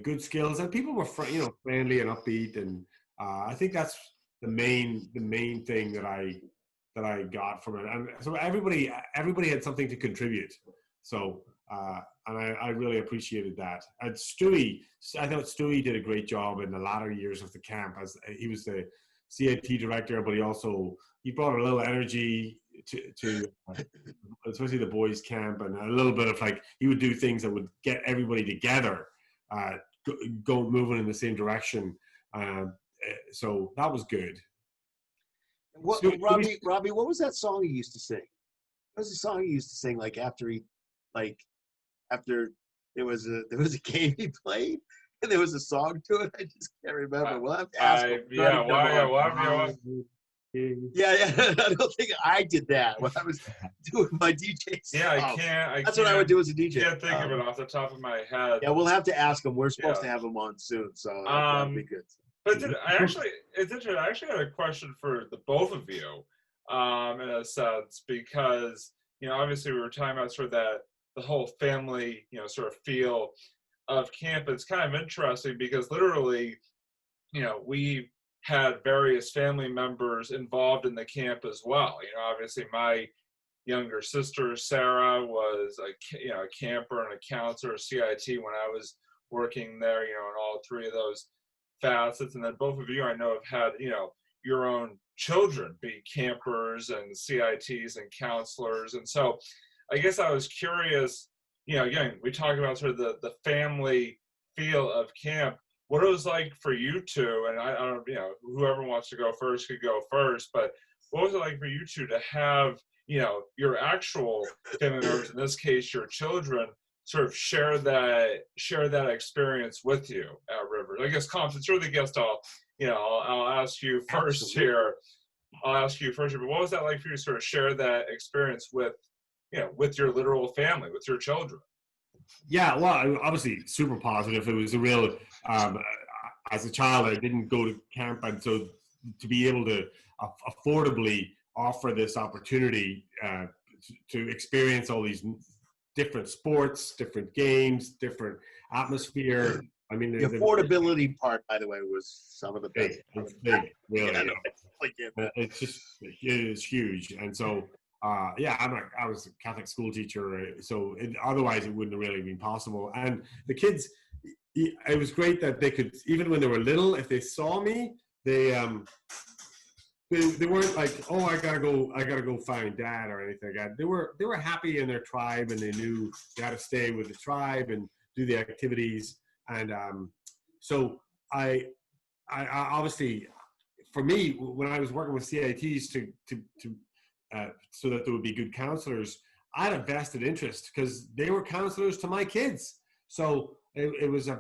good skills, and people were friendly and upbeat, and I think that's the main thing that I got from it. And so everybody had something to contribute. So and I really appreciated that. And Stewie, I thought Stewie did a great job in the latter years of the camp, as he was the CIT director, but he brought a little energy to especially the boys camp, and a little bit of like, he would do things that would get everybody together, moving in the same direction. So that was good. What, So, Robbie, what was that song he used to sing? What was the song he used to sing after there was a game he played and there was a song to it? I just can't remember. We'll have to ask him. Yeah, Yeah. I don't think I did that when I was doing my DJ stuff. Yeah, I can't. That's what I would do as a DJ. I can't think of it off the top of my head. Yeah, we'll have to ask him. We're supposed to have him on soon, so that'll be good. But it's interesting. I actually had a question for the both of you, in a sense, because, you know, obviously we were talking about sort of the whole family, you know, sort of feel of camp. It's kind of interesting because literally, you know, we had various family members involved in the camp as well. You know, obviously my younger sister Sarah was a camper and a counselor, CIT, when I was working there. You know, in all three of those facets, and then both of you I know have had, you know, your own children be campers and CITs and counselors, and so I guess I was curious. You know, again, we talk about sort of the family feel of camp. What it was like for you two, and I don't, you know, whoever wants to go first could go first, but what was it like for you two to have, you know, your actual family members, in this case your children, sort of share that experience with you at Rivers? I guess, Colin, since you're the guest, I'll ask you first here. I'll ask you first here, but what was that like for you to sort of share that experience with, you know, with your literal family, with your children? Yeah, well, obviously super positive. It was a real, as a child, I didn't go to camp, and so to be able to affordably offer this opportunity to experience all these different sports, different games, different atmosphere. I mean, the affordability part, by the way, was some of the best. It's big, really. It's just, it is huge, and so. I was a Catholic school teacher, so otherwise it wouldn't have really been possible. And the kids, it was great that they could, even when they were little, if they saw me, they weren't like, oh, I gotta go find dad or anything like that. They were happy in their tribe, and they knew they had to stay with the tribe and do the activities. And so I obviously, for me, when I was working with CITs to so that there would be good counselors, I had a vested interest because they were counselors to my kids. So it was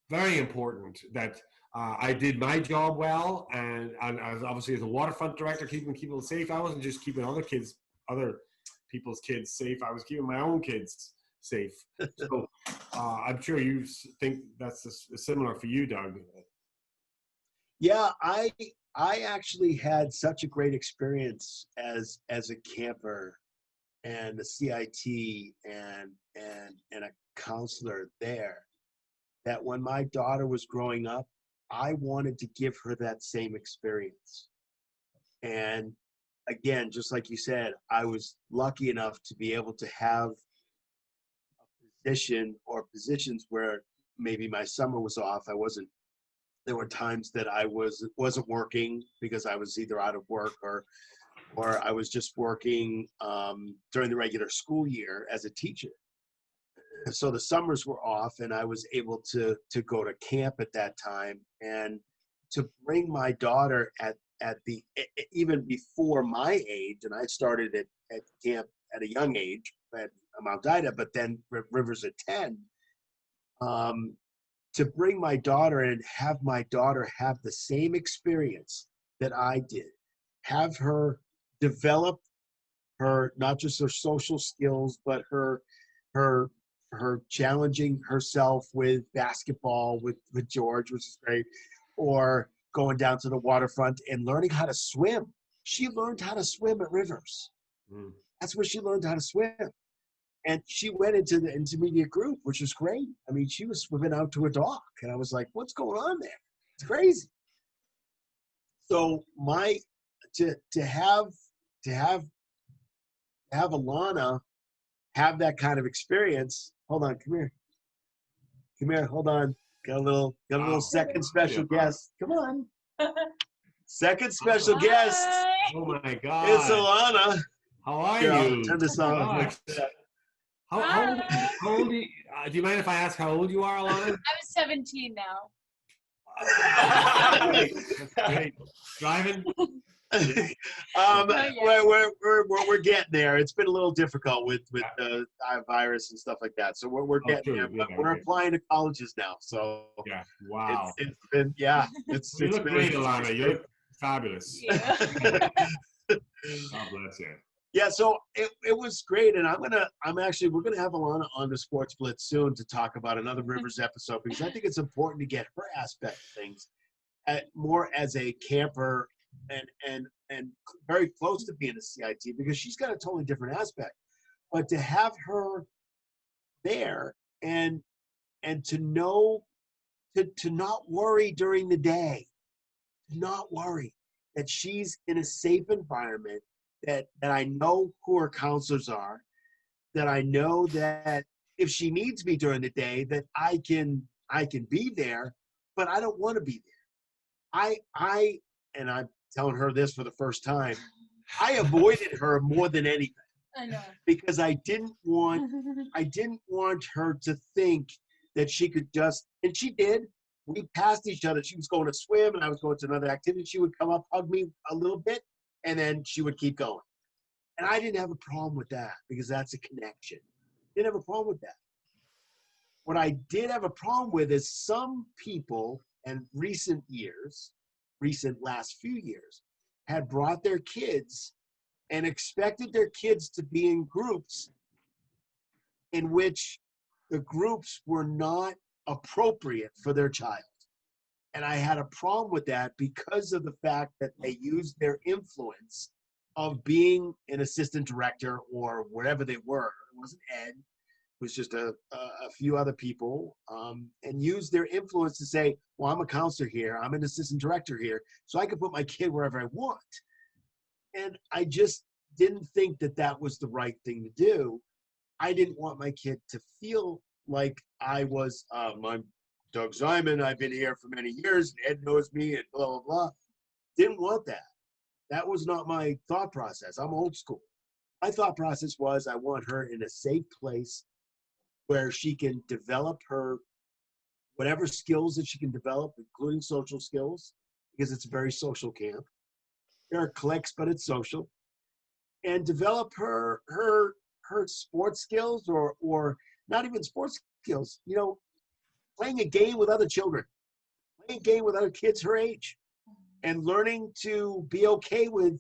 very important that I did my job well, and I was obviously as a waterfront director, keeping people safe. I wasn't just keeping other people's kids safe. I was keeping my own kids safe. So I'm sure you think that's similar for you, Doug. Yeah, I actually had such a great experience as a camper and a CIT and a counselor there, that when my daughter was growing up, I wanted to give her that same experience. And again, just like you said, I was lucky enough to be able to have a position or positions where maybe my summer was off. There were times that I wasn't working because I was either out of work or I was just working during the regular school year as a teacher. So the summers were off, and I was able to go to camp at that time, and to bring my daughter at the even before my age, and I started at camp at a young age at Mount Ida, but then Rivers at 10. To bring my daughter and have my daughter have the same experience that I did, have her develop her, not just her social skills, but her challenging herself with basketball with George, which is great, or going down to the waterfront and learning how to swim. She learned how to swim at Rivers. That's where she learned how to swim. And she went into the intermediate group, which was great. I mean, she was swimming out to a dock, and I was like, what's going on there? It's crazy. So to have Alana have that kind of experience. Hold on, come here, hold on. Got a little second special guest. Come on. Second special guest. Oh my God. It's Alana. How are Here, I'll you? turn this on. How old are you? Do you mind if I ask how old you are, Alana? I'm 17 now. That's great. Driving? We're getting there. It's been a little difficult with virus and stuff like that. So we're getting there. But we're applying to colleges now. So yeah, wow. It's been You look great, Alana. You look fabulous. Yeah. God bless you. Yeah, so it was great, and we're gonna have Alana on the Sports Blitz soon to talk about another Rivers episode, because I think it's important to get her aspect of things more as a camper and very close to being a CIT, because she's got a totally different aspect. But to have her there and to know to not worry during the day, not worry that she's in a safe environment. That I know who her counselors are, that I know that if she needs me during the day, that I can be there, but I don't want to be there. And I'm telling her this for the first time, I avoided her more than anything. I know. Because I didn't want her to think that she could just, and she did. We passed each other. She was going to swim and I was going to another activity. She would come up, hug me a little bit, and then she would keep going. And I didn't have a problem with that, because that's a connection. Didn't have a problem with that. What I did have a problem with is some people in recent last few years, had brought their kids and expected their kids to be in groups in which the groups were not appropriate for their child. And I had a problem with that because of the fact that they used their influence of being an assistant director or whatever they were. It wasn't Ed. It was just a few other people, and used their influence to say, well, I'm a counselor here. I'm an assistant director here, so I can put my kid wherever I want. And I just didn't think that that was the right thing to do. I didn't want my kid to feel like I was, I'm Doug Simon, I've been here for many years, and Ed knows me, and blah, blah, blah. Didn't want that. That was not my thought process. I'm old school. My thought process was I want her in a safe place where she can develop her whatever skills that she can develop, including social skills, because it's a very social camp. There are cliques, but it's social. and develop her sports skills, or not even sports skills. You know, playing a game with other children, playing a game with other kids her age, and learning to be okay with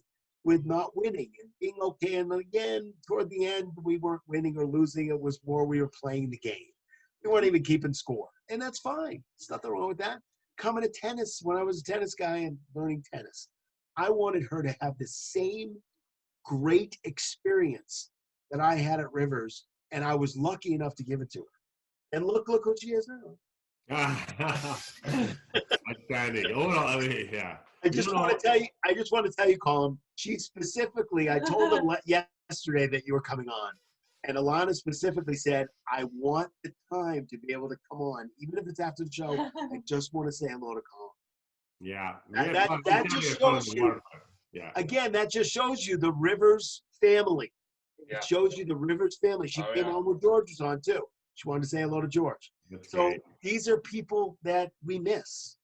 not winning and being okay. And again, toward the end, we weren't winning or losing. It was more we were playing the game. We weren't even keeping score, and that's fine. There's nothing wrong with that. Coming to tennis, when I was a tennis guy and learning tennis, I wanted her to have the same great experience that I had at Rivers, and I was lucky enough to give it to her. And look who she is now. Outstanding. Oh, no, I mean, yeah. I just want to tell you, Colin, she specifically, I told them yesterday that you were coming on. And Alana specifically said, I want the time to be able to come on, even if it's after the show. I just want to say hello to Colin. Yeah. That just shows you, again, that just shows you the Rivers family. It shows you the Rivers family. She came on when George was on, too. She wanted to say hello to George. That's so great. These are people that we miss.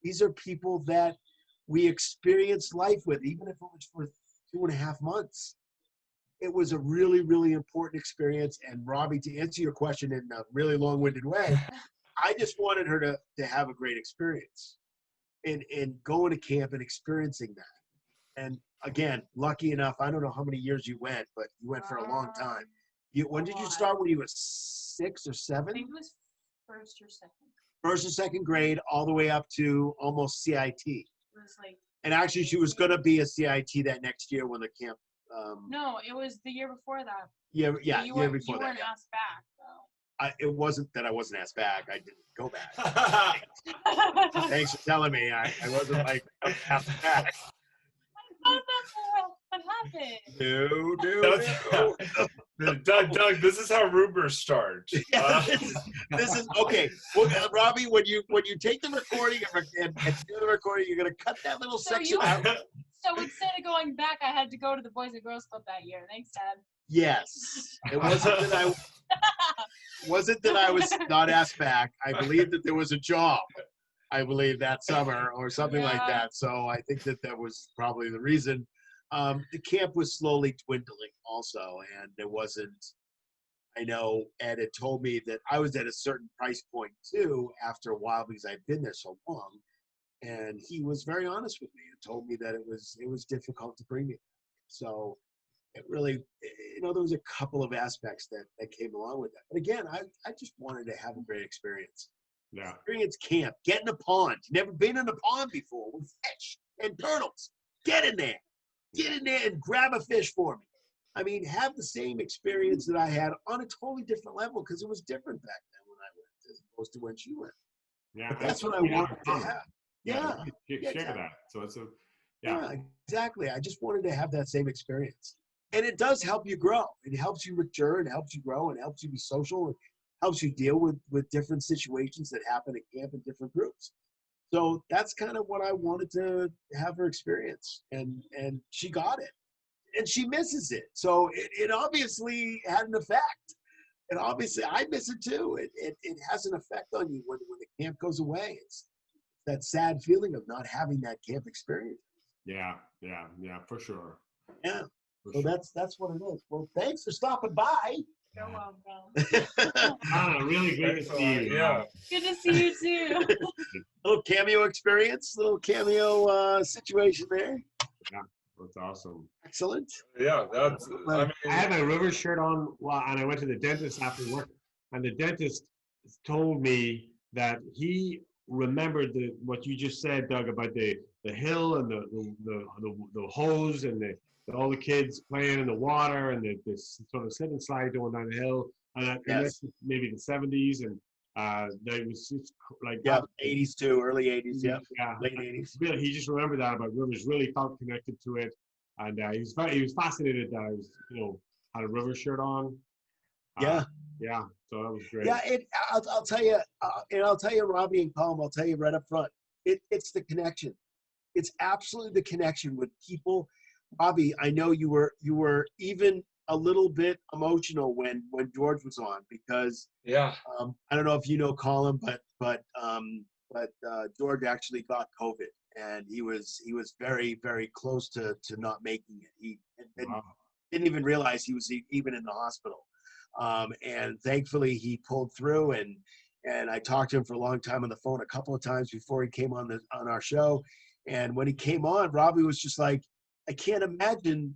These are people that we experienced life with, even if it was for 2.5 months. It was a really, really important experience. And Robbie, to answer your question in a really long-winded way, I just wanted her to have a great experience in going to camp and experiencing that. And again, lucky enough, I don't know how many years you went, but you went for a long time. When did you start? When you were 6 or 7? I think it was first or second. First or second grade, all the way up to almost CIT. It was like. And actually, she was going to be a CIT that next year when the camp. No, it was the year before that. Yeah, So year before that. You weren't asked back, though. It wasn't that I wasn't asked back. I didn't go back. Thanks for telling me. I wasn't like asked back. I thought that's what happened. No. Doug, this is how rumors start. This is okay. Well, Robbie, when you take the recording and do the recording, you're gonna cut that little section out. So instead of going back, I had to go to the Boys and Girls Club that year. Thanks, Dad. Yes, it wasn't that I was not asked back. I believe that there was a job. I believe that summer or something like that. So I think that was probably the reason. The camp was slowly dwindling also, and there wasn't. I know Ed had told me that I was at a certain price point too after a while because I'd been there so long, and he was very honest with me and told me that it was difficult to bring me. So it really, there was a couple of aspects that came along with that. But again, I just wanted to have a great experience. Yeah. Experience camp. Get in a pond. Never been in a pond before with fish and turtles. Get in there. Get in there and grab a fish for me. I mean, have the same experience that I had on a totally different level because it was different back then when I went as opposed to when she went. Yeah, but that's what I wanted to have. Share exactly. that. So it's yeah, exactly. I just wanted to have that same experience. And it does help you grow. It helps you mature. It helps you grow. It helps you be social. It helps you deal with different situations that happen at camp in different groups. So that's kind of what I wanted to have her experience. And she got it. And she misses it. So it obviously had an effect. And obviously I miss it too. It has an effect on you when the camp goes away. It's that sad feeling of not having that camp experience. Yeah, for sure. Yeah. So that's what it is. Well, thanks for stopping by. You're welcome. Really great to see you. Yeah. Good to see you too. Little cameo experience, little cameo situation there. Yeah, that's awesome. Excellent. Yeah, I had my River shirt on, and I went to the dentist after work, and the dentist told me that he remembered what you just said, Doug, about the hill and the hose and all the kids playing in the water and this sort of slip and slide going down the hill. And that's maybe the 70s, and they was just like 80s too, early 80s, late 80s. Really, he just remembered that about Rivers. Really felt connected to it, and he was fascinated that I was had a Rivers shirt on. Yeah. So that was great. Yeah, I'll tell you, and I'll tell you, Robbie and Colin, I'll tell you right up front. It's the connection. It's absolutely the connection with people. Robbie, I know you were even a little bit emotional when George was on because I don't know if you know Colin, but George actually got COVID and he was very, very close to not making it. He had been didn't even realize he was even in the hospital. And thankfully he pulled through, and I talked to him for a long time on the phone a couple of times before he came on our show. And when he came on, Robbie was just like, I can't imagine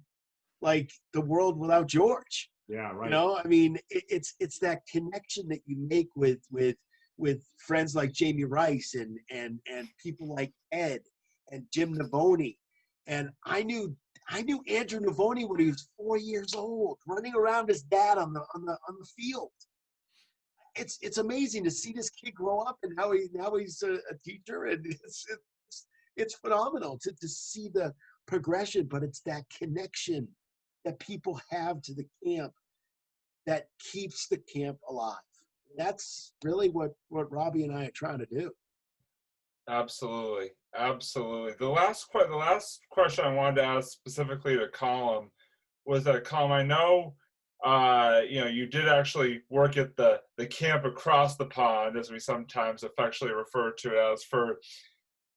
like the world without George. Yeah, right. You know, I mean, it's that connection that you make with friends like Jamie Rice and people like Ed and Jim Navoni. And I knew Andrew Navoni when he was 4 years old, running around his dad on the field. It's amazing to see this kid grow up, and now he's a teacher, and it's phenomenal to see the progression. But it's that connection that people have to the camp that keeps the camp alive. That's really what Robbie and I are trying to do. Absolutely. The last question I wanted to ask specifically to Colin was that, Colin, I know you did actually work at the camp across the pond, as we sometimes affectionately refer to it as, for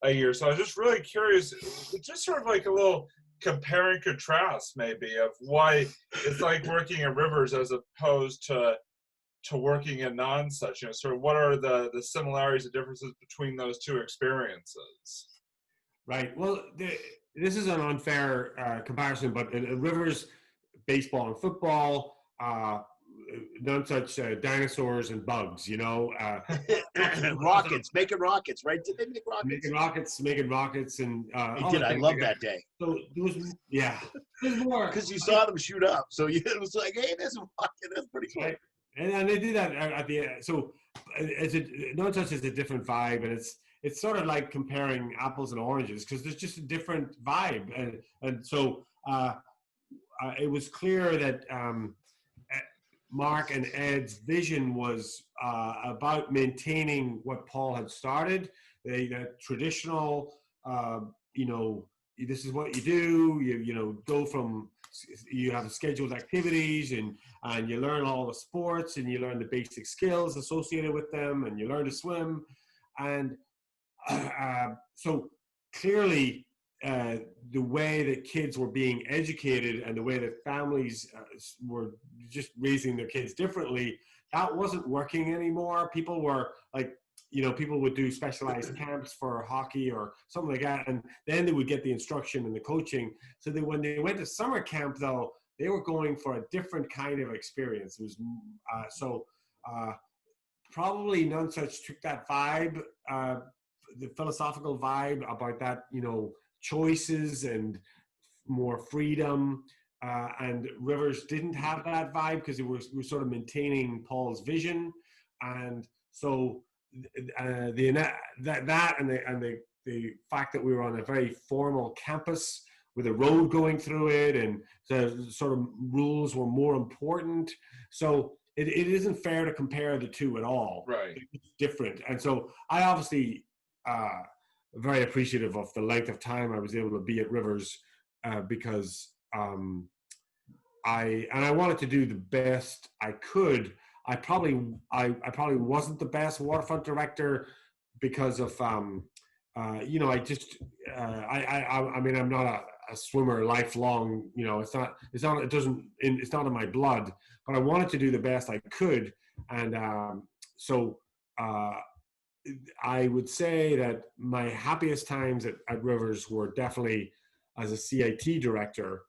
a year. So I was just really curious, just sort of like a little compare and contrast maybe of why it's like working at Rivers as opposed to working in non-such, sort of what are the similarities and differences between those two experiences? Right. Well, this is an unfair comparison, but in Rivers, baseball and football, none such dinosaurs and bugs, Rockets, making rockets, right? Did they make rockets? Making rockets, and they did. I love that day. So there was more because you saw them shoot up. So it was like, hey, there's a rocket. That's pretty cool. Right. And they do that at the end. So no such is a different vibe, and it's sort of like comparing apples and oranges because there's just a different vibe, and so it was clear that Mark and Ed's vision was about maintaining what Paul had started, the traditional, this is what you do, you go from, you have scheduled activities and you learn all the sports and you learn the basic skills associated with them and you learn to swim. And so clearly the way that kids were being educated and the way that families were just raising their kids differently, that wasn't working anymore. People were like, people would do specialized camps for hockey or something like that, and then they would get the instruction and the coaching. So that when they went to summer camp, though, they were going for a different kind of experience. It was probably none such took that vibe, the philosophical vibe about that, choices and more freedom. And Rivers didn't have that vibe because we were sort of maintaining Paul's vision, and so the fact that we were on a very formal campus with a road going through it, and the sort of rules were more important. So it isn't fair to compare the two at all. Right. It's different, and so I obviously very appreciative of the length of time I was able to be at Rivers because I wanted to do the best I could. I probably wasn't the best waterfront director because of I mean I'm not a swimmer lifelong, it's not in my blood, but I wanted to do the best I could, and so I would say that my happiest times at Rivers were definitely as a CIT director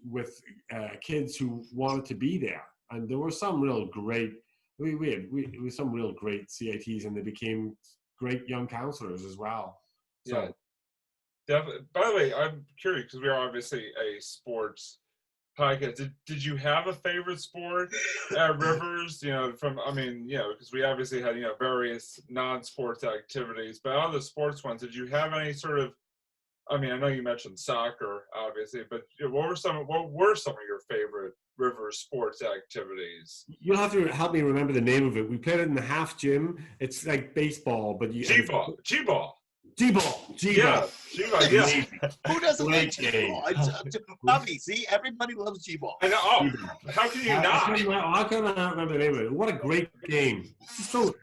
with kids who wanted to be there. And there were some real great, we had some real great CITs, and they became great young counselors as well. So. Yeah, definitely. By the way, I'm curious because we are obviously a sports podcast. Did you have a favorite sport at Rivers? Because we obviously had various non-sports activities, but out of the sports ones, did you have any sort of? I mean, I know you mentioned soccer, obviously, but what were some of your favorite Rivers sports activities? You'll have to help me remember the name of it. We played it in the half gym. It's like baseball, but G-ball. Yeah. Who doesn't like G-ball? Bobby, see, everybody loves G-ball. I know. Oh, how can you not? How can I not remember the name of it? What a great game! So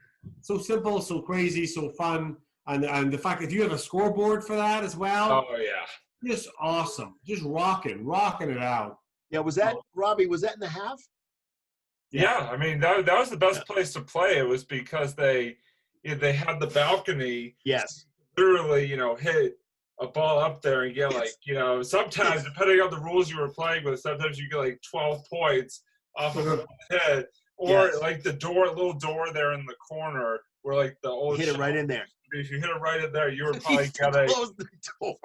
simple, so crazy, so fun. And the fact that you have a scoreboard for that as well. Oh, yeah. Just awesome. Just rocking it out. Yeah, was that Robbie? Was that in the half? Yeah, I mean that was the best place to play. It was because they had the balcony. Yes. Literally, hit a ball up there and get like, sometimes depending on the rules you were playing with, sometimes you get like 12 points off of a hit, or like the little door there in the corner where like the old hit it right in there. If you hit it right in there, you would probably get a close the door.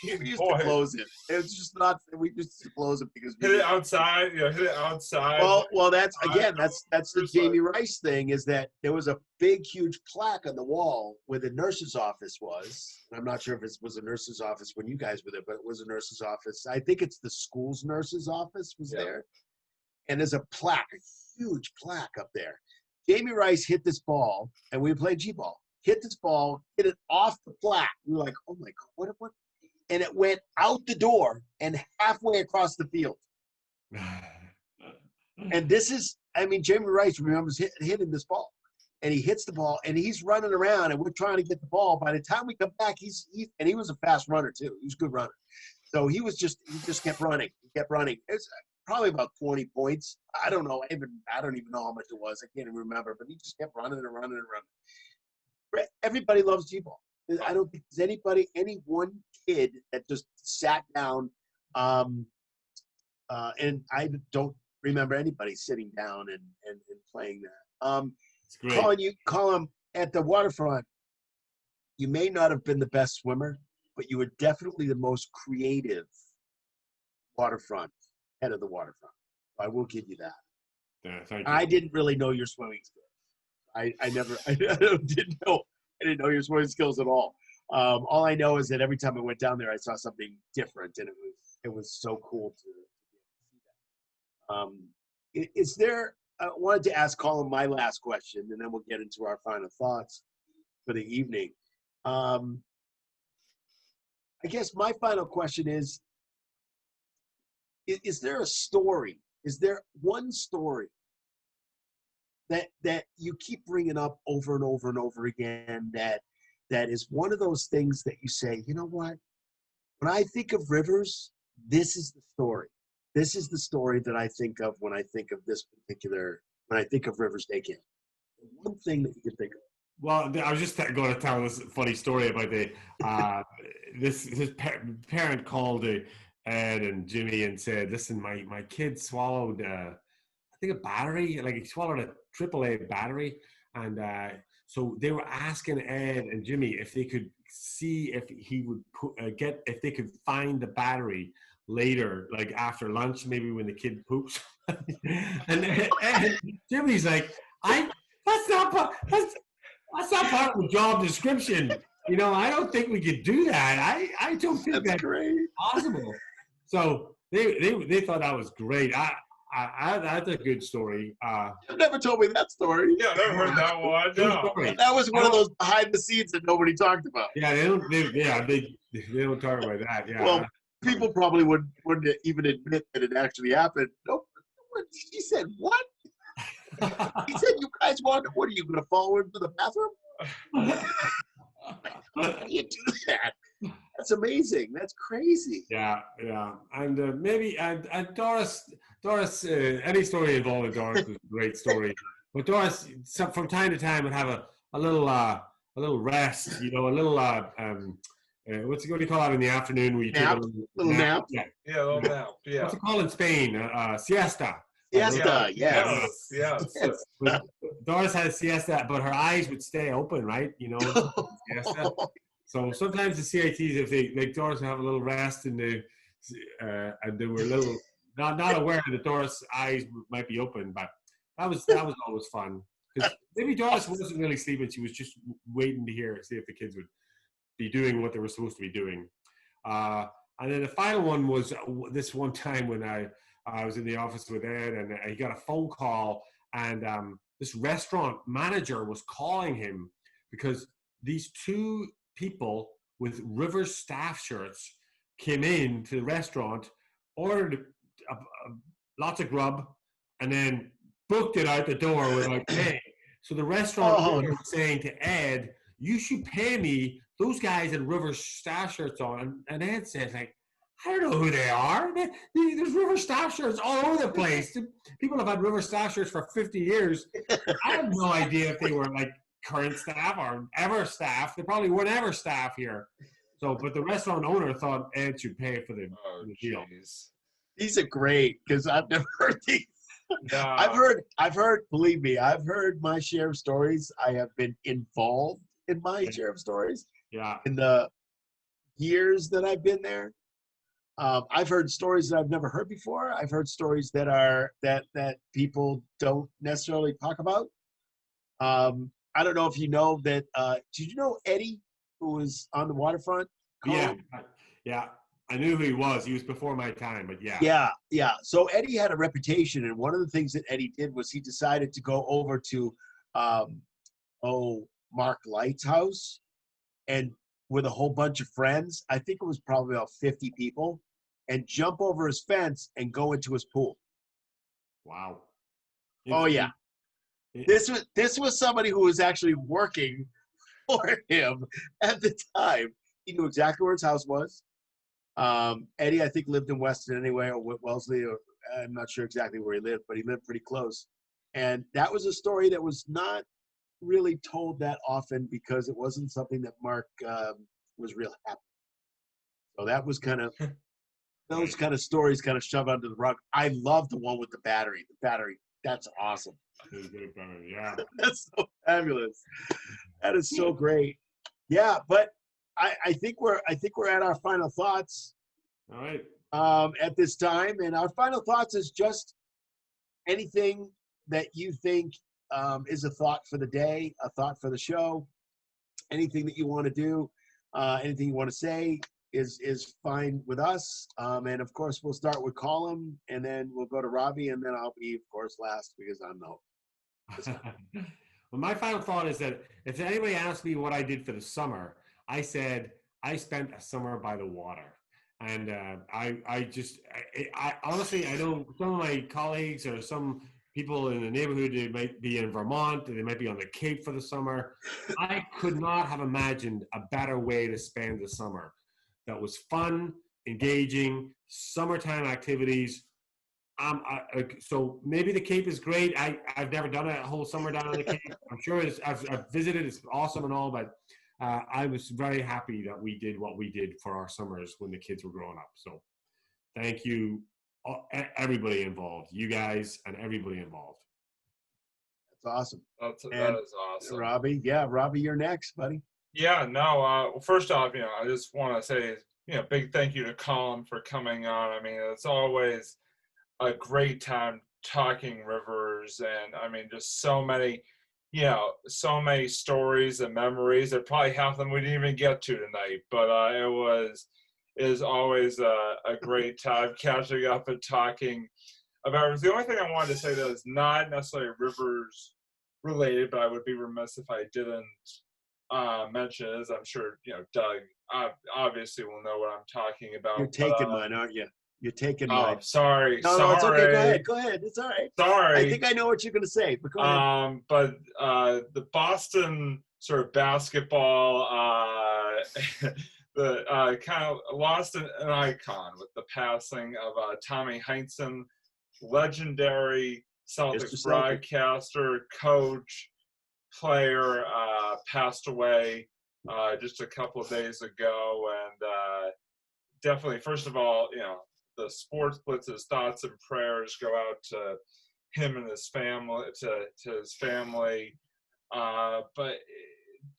We used to close it. It was just not. We used to close it because hit it outside. Hit it outside. Well, that's the Jamie Rice thing. Is that there was a big, huge plaque on the wall where the nurse's office was. I'm not sure if it was a nurse's office when you guys were there, but it was a nurse's office. I think it's the school's nurse's office was there, and there's a plaque, a huge plaque up there. Jamie Rice hit this ball, and we played G-ball. Hit this ball, hit it off the plaque. We were like, oh my God, what? And it went out the door and halfway across the field. And this is, Jamie Rice remembers hitting this ball. And he hits the ball, and he's running around, and we're trying to get the ball. By the time we come back, he was a fast runner, too. He was a good runner. So he just kept running. He kept running. It's probably about 20 points. I don't know. I don't even know how much it was. I can't even remember. But he just kept running and running and running. Everybody loves G-ball. I don't think there's any one kid that just sat down, and I don't remember anybody sitting down and playing that. Colin, at the waterfront, you may not have been the best swimmer, but you were definitely the most creative head of the waterfront. I will give you that. Yeah, thank you. I didn't really know your swimming skills. I didn't know your swimming skills at all. All I know is that every time I went down there, I saw something different, and it was so cool to see that. Is there? I wanted to ask Colin my last question, and then we'll get into our final thoughts for the evening. I guess my final question is there a story? Is there one story that you keep bringing up over and over and over again that is one of those things that you say, you know what? When I think of Rivers, this is the story. This is the story that I think of when I think of when I think of Rivers Day Camp. One thing that you can think of. Well, I was just going to tell this funny story about his parent called Ed and Jimmy and said, listen, my kid swallowed I think a battery, like he swallowed a AAA battery, and so they were asking Ed and Jimmy if they could see if he would if they could find the battery later, like after lunch, maybe when the kid poops. and Jimmy's like, that's not part of the job description. I don't think we could do that. I don't think that's possible. So they thought that was great. That's a good story. You've never told me that story. Yeah, I've never heard that one. No. That was one of those behind the scenes that nobody talked about. Yeah, they don't talk about that. Yeah. Well, people probably wouldn't even admit that it actually happened. Nope. He said what? He said you guys what are you going to follow into the bathroom? How do you do that? That's amazing. That's crazy. Yeah. And maybe and Doris, any story involving Doris is a great story. But Doris, from time to time, would have a little rest. A little what do you call it in the afternoon where you take a little nap? Yeah, a little nap. Yeah. What's it called in Spain? Siesta. Siesta. Yes. But Doris had a siesta, but her eyes would stay open, right? Siesta. So sometimes the CITs, if they like Doris would have a little rest and they were a little not aware that Doris' eyes might be open, but that was always fun. Because maybe Doris wasn't really sleeping; she was just waiting to see if the kids would be doing what they were supposed to be doing. And then the final one was this one time when I was in the office with Ed, and he got a phone call, and this restaurant manager was calling him because these two people with Rivers staff shirts came in to the restaurant, ordered lots of grub, and then booked it out the door without paying. So the restaurant owner was saying to Ed, you should pay me. Those guys had Rivers staff shirts on. And Ed said, like, I don't know who they are. There's River staff shirts all over the place. People have had River staff shirts for 50 years. I have no idea if they were like current staff or ever staff. They probably weren't ever staff here. So, but the restaurant owner thought Ed should pay for the deal. jeez. These are great because I've never heard these. No. I've heard, believe me, I've heard my share of stories. I have been involved in my share of stories Yeah. in the years that I've been there. I've heard stories that I've never heard before. I've heard stories that people don't necessarily talk about. I don't know if you know that. Did you know Eddie, who was on the waterfront? Yeah. Yeah. I knew who he was. He was before my time, but yeah. Yeah. So Eddie had a reputation, and one of the things that Eddie did was he decided to go over to, Mark Light's house, and with a whole bunch of friends, I think it was probably about 50 people, and jump over his fence and go into his pool. Wow. Oh yeah. This was somebody who was actually working for him at the time. He knew exactly where his house was. Eddie, I think, lived in Weston anyway, or Wellesley, or I'm not sure exactly where he lived, but he lived pretty close. And that was a story that was not really told that often because it wasn't something that Mark was real happy. So that was kind of those kind of stories kind of shoved under the rug. I love the one with the battery. The battery, that's awesome. Yeah. That's so fabulous. That is so great. Yeah, but I think we're at our final thoughts. All right. At this time, and our final thoughts is just anything that you think is a thought for the day, a thought for the show, anything that you want to do, anything you want to say is fine with us. And of course, we'll start with Colin, and then we'll go to Robbie, and then I'll be, of course, last because I'm the host. Well, my final thought is that if anybody asked me what I did for the summer, I said I spent a summer by the water. And I honestly, I know some of my colleagues or some people in the neighborhood, they might be in Vermont, they might be on the Cape for the summer. I could not have imagined a better way to spend the summer. That was fun, engaging, summertime activities. So maybe the Cape is great. I've never done a whole summer down on the Cape. I'm sure I've visited. It's awesome and all, but I was very happy that we did what we did for our summers when the kids were growing up. So thank you, everybody involved, you guys and everybody involved. That's awesome. That is awesome. Robbie, you're next, buddy. Yeah, no, well, first off, I just want to say, big thank you to Colin for coming on. I mean, it's always a great time talking rivers, and I mean, just so many stories and memories that probably half of them we didn't even get to tonight, but it is always a great time catching up and talking about rivers. The only thing I wanted to say that is not necessarily rivers related, but I would be remiss if I didn't mention is, I'm sure Doug obviously will know what I'm talking about. You're taking mine, aren't you? You're taking mine. Sorry. No, it's okay. Go ahead. It's all right. Sorry. I think I know what you're going to say, but go ahead. But the Boston sort of basketball, the kind of lost an icon with the passing of Tommy Heinsohn, legendary Celtics broadcaster, coach, player, passed away just a couple of days ago, and definitely, first of all, the Sports Blitz's thoughts and prayers go out to him and his family, to his family. But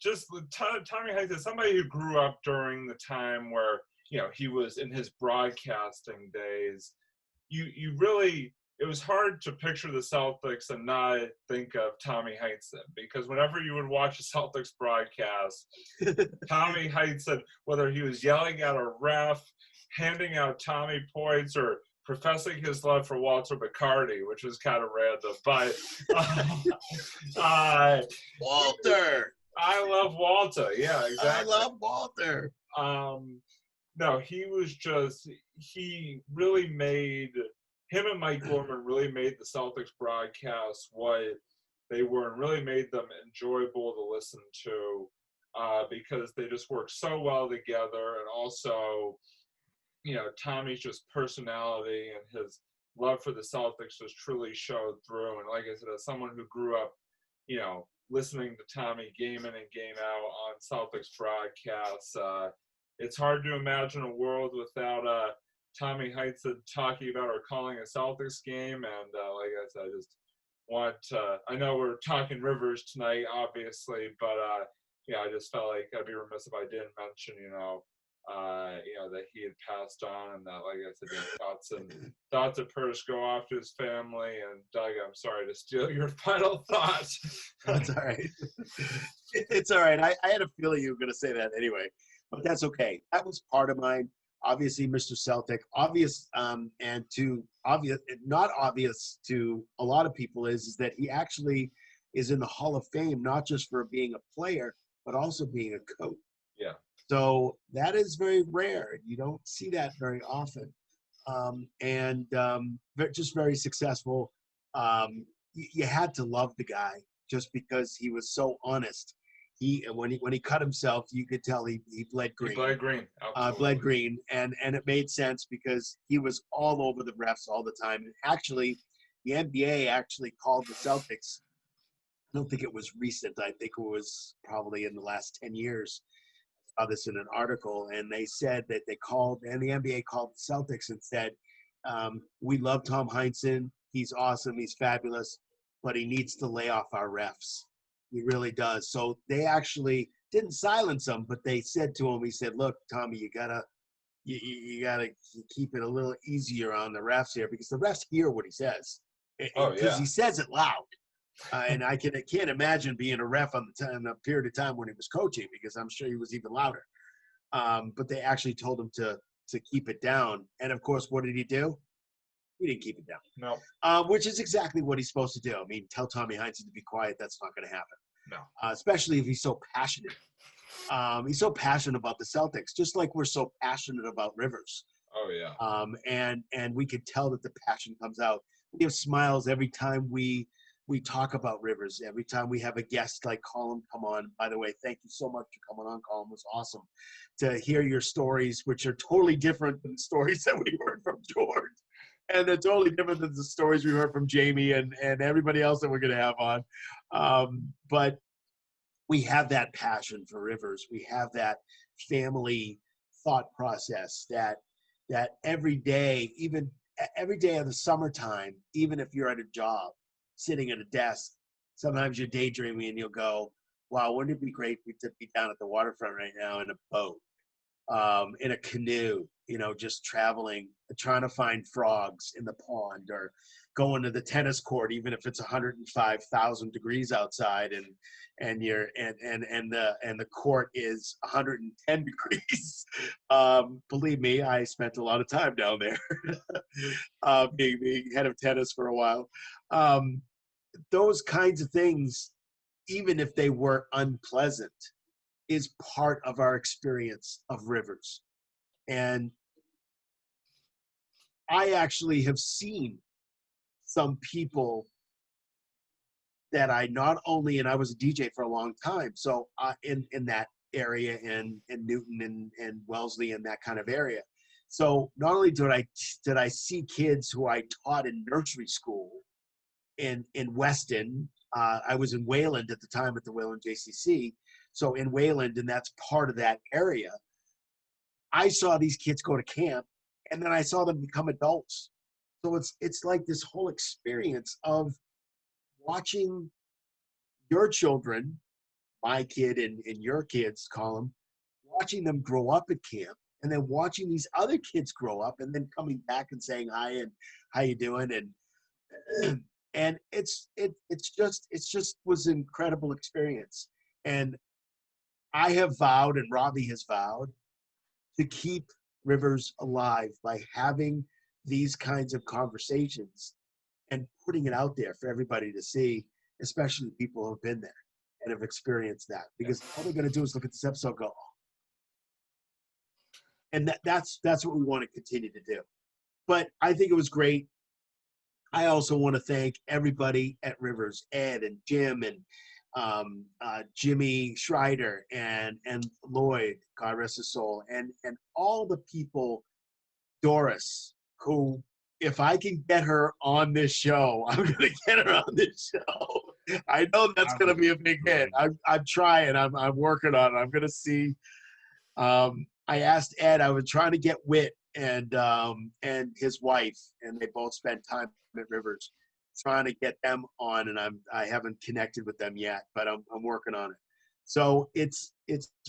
just Tommy Heinsohn, somebody who grew up during the time where he was in his broadcasting days. You really, it was hard to picture the Celtics and not think of Tommy Heinsohn, because whenever you would watch a Celtics broadcast, Tommy Heinsohn, whether he was yelling at a ref, handing out Tommy points, or professing his love for Walter McCarty, which was kind of random, but Walter. I love Walter. Yeah, exactly. I love Walter. No, he really made, him and Mike Gorman really made the Celtics broadcasts what they were, and really made them enjoyable to listen to, because they just worked so well together, and also Tommy's just personality and his love for the Celtics just truly showed through. And like I said, as someone who grew up, listening to Tommy game in and game out on Celtics broadcasts, it's hard to imagine a world without Tommy Heinsohn talking about or calling a Celtics game. And like I said, I just want I know we're talking Rivers tonight, obviously, but I just felt like I'd be remiss if I didn't mention, that he had passed on, and that, like I said, thoughts of prayers go off to his family. And Doug, I'm sorry to steal your final thoughts. That's all right. It's all right. I had a feeling you were going to say that anyway, but that's okay. That was part of mine. Obviously, Mr. Celtic, obvious, and not obvious to a lot of people is that he actually is in the Hall of Fame, not just for being a player, but also being a coach. Yeah. So that is very rare. You don't see that very often. Just very successful. You had to love the guy just because he was so honest. When he cut himself, you could tell he bled green. He bled green. Absolutely. Bled green, and it made sense because he was all over the refs all the time. And actually, the NBA actually called the Celtics. I don't think it was recent. I think it was probably in the last 10 years. I saw this in an article, and they said that the NBA called the Celtics and said, we love Tom Heinsohn. He's awesome. He's fabulous, but he needs to lay off our refs. He really does. So they actually didn't silence him, but they said to him, he said, look, Tommy, you gotta keep it a little easier on the refs here, because the refs hear what he says. Because he says it loud. And I can't imagine being a ref on the period of time when he was coaching, because I'm sure he was even louder. But they actually told him to keep it down. And of course, what did he do? He didn't keep it down. No. Which is exactly what he's supposed to do. I mean, tell Tommy Heinsohn to be quiet. That's not going to happen. No. Especially if he's so passionate. He's so passionate about the Celtics, just like we're so passionate about Rivers. Oh, yeah. And we could tell that the passion comes out. We have smiles every time we talk about Rivers. Every time we have a guest like Colin come on. By the way, thank you so much for coming on, Colin. It was awesome to hear your stories, which are totally different than the stories that we heard from George. And they're totally different than the stories we heard from Jamie and everybody else that we're going to have on. But we have that passion for Rivers. We have that family thought process that every day, even every day of the summertime, even if you're at a job, sitting at a desk, sometimes you're daydreaming and you'll go, wow, wouldn't it be great to be down at the waterfront right now in a boat, in a canoe, just traveling, trying to find frogs in the pond, or going to the tennis court, even if it's 105,000 degrees outside and the court is 110 degrees. Believe me, I spent a lot of time down there, being head of tennis for a while. Those kinds of things, even if they were unpleasant, is part of our experience of Rivers. And I actually have seen some people that I not only, and I was a DJ for a long time, so in that area, in Newton and Wellesley and that kind of area. So not only did I see kids who I taught in nursery school in Weston. I was in Wayland at the time at the Wayland JCC. So in Wayland, and that's part of that area, I saw these kids go to camp, and then I saw them become adults. So it's like this whole experience of watching your children, my kid and your kids, Colin, watching them grow up at camp, and then watching these other kids grow up, and then coming back and saying hi and how you doing, and it's just was an incredible experience. And I have vowed, and Robbie has vowed, to keep Rivers alive by having these kinds of conversations and putting it out there for everybody to see, especially people who have been there and have experienced that. Because all they're going to do is look at this episode and go, oh. And that's what we want to continue to do. But I think it was great. I also want to thank everybody at Rivers, Ed and Jim and Jimmy Schreider and Lloyd, God rest his soul, and all the people Doris, who, if I can get her on this show, I'm going to get her on this show. I know that's going to be a big hit. I'm trying. I'm working on it. I'm going to see. I asked Ed. I was trying to get Whit and his wife, and they both spent time at Rivers, trying to get them on, and I haven't connected with them yet, but I'm working on it. So it's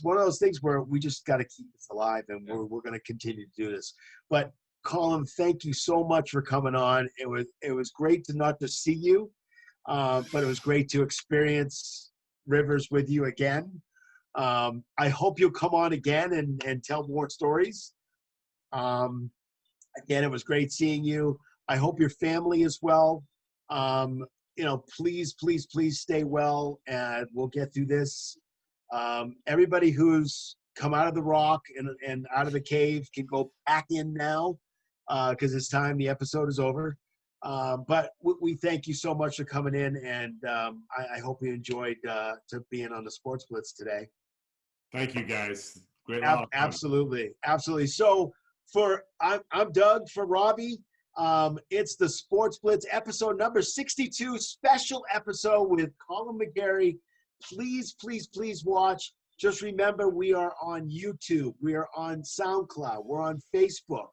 one of those things where we just got to keep this alive, and we're going to continue to do this. But Colin, thank you so much for coming on. It was great to not just see you, but it was great to experience Rivers with you again. I hope you'll come on again and tell more stories. Again, it was great seeing you. I hope your family is well. Please stay well, and we'll get through this. Everybody who's come out of the rock and out of the cave can go back in now, because it's time. The episode is over. But we thank you so much for coming in, and I hope you enjoyed to being on the Sports Blitz today. Thank you, guys. Great. Absolutely. So I'm Doug. For Robbie, it's the Sports Blitz episode number 62, special episode with Colin McGarry. Please watch. Just remember, we are on YouTube. We are on SoundCloud. We're on Facebook.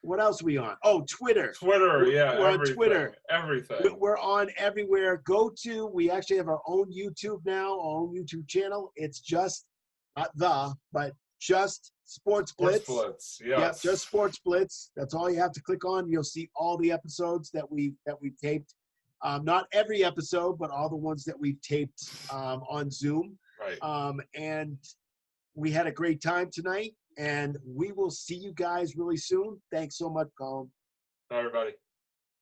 What else are we on? Oh, Twitter. We're on Twitter. Everything. We're on everywhere. We actually have our own YouTube now, our own YouTube channel. It's just, but just Sports Blitz. Yes. Yeah, just Sports Blitz. That's all you have to click on. You'll see all the episodes that we've taped. Not every episode, but all the ones that we've taped on Zoom. Right. And we had a great time tonight, and we will see you guys really soon. Thanks so much, Colin. Bye, everybody.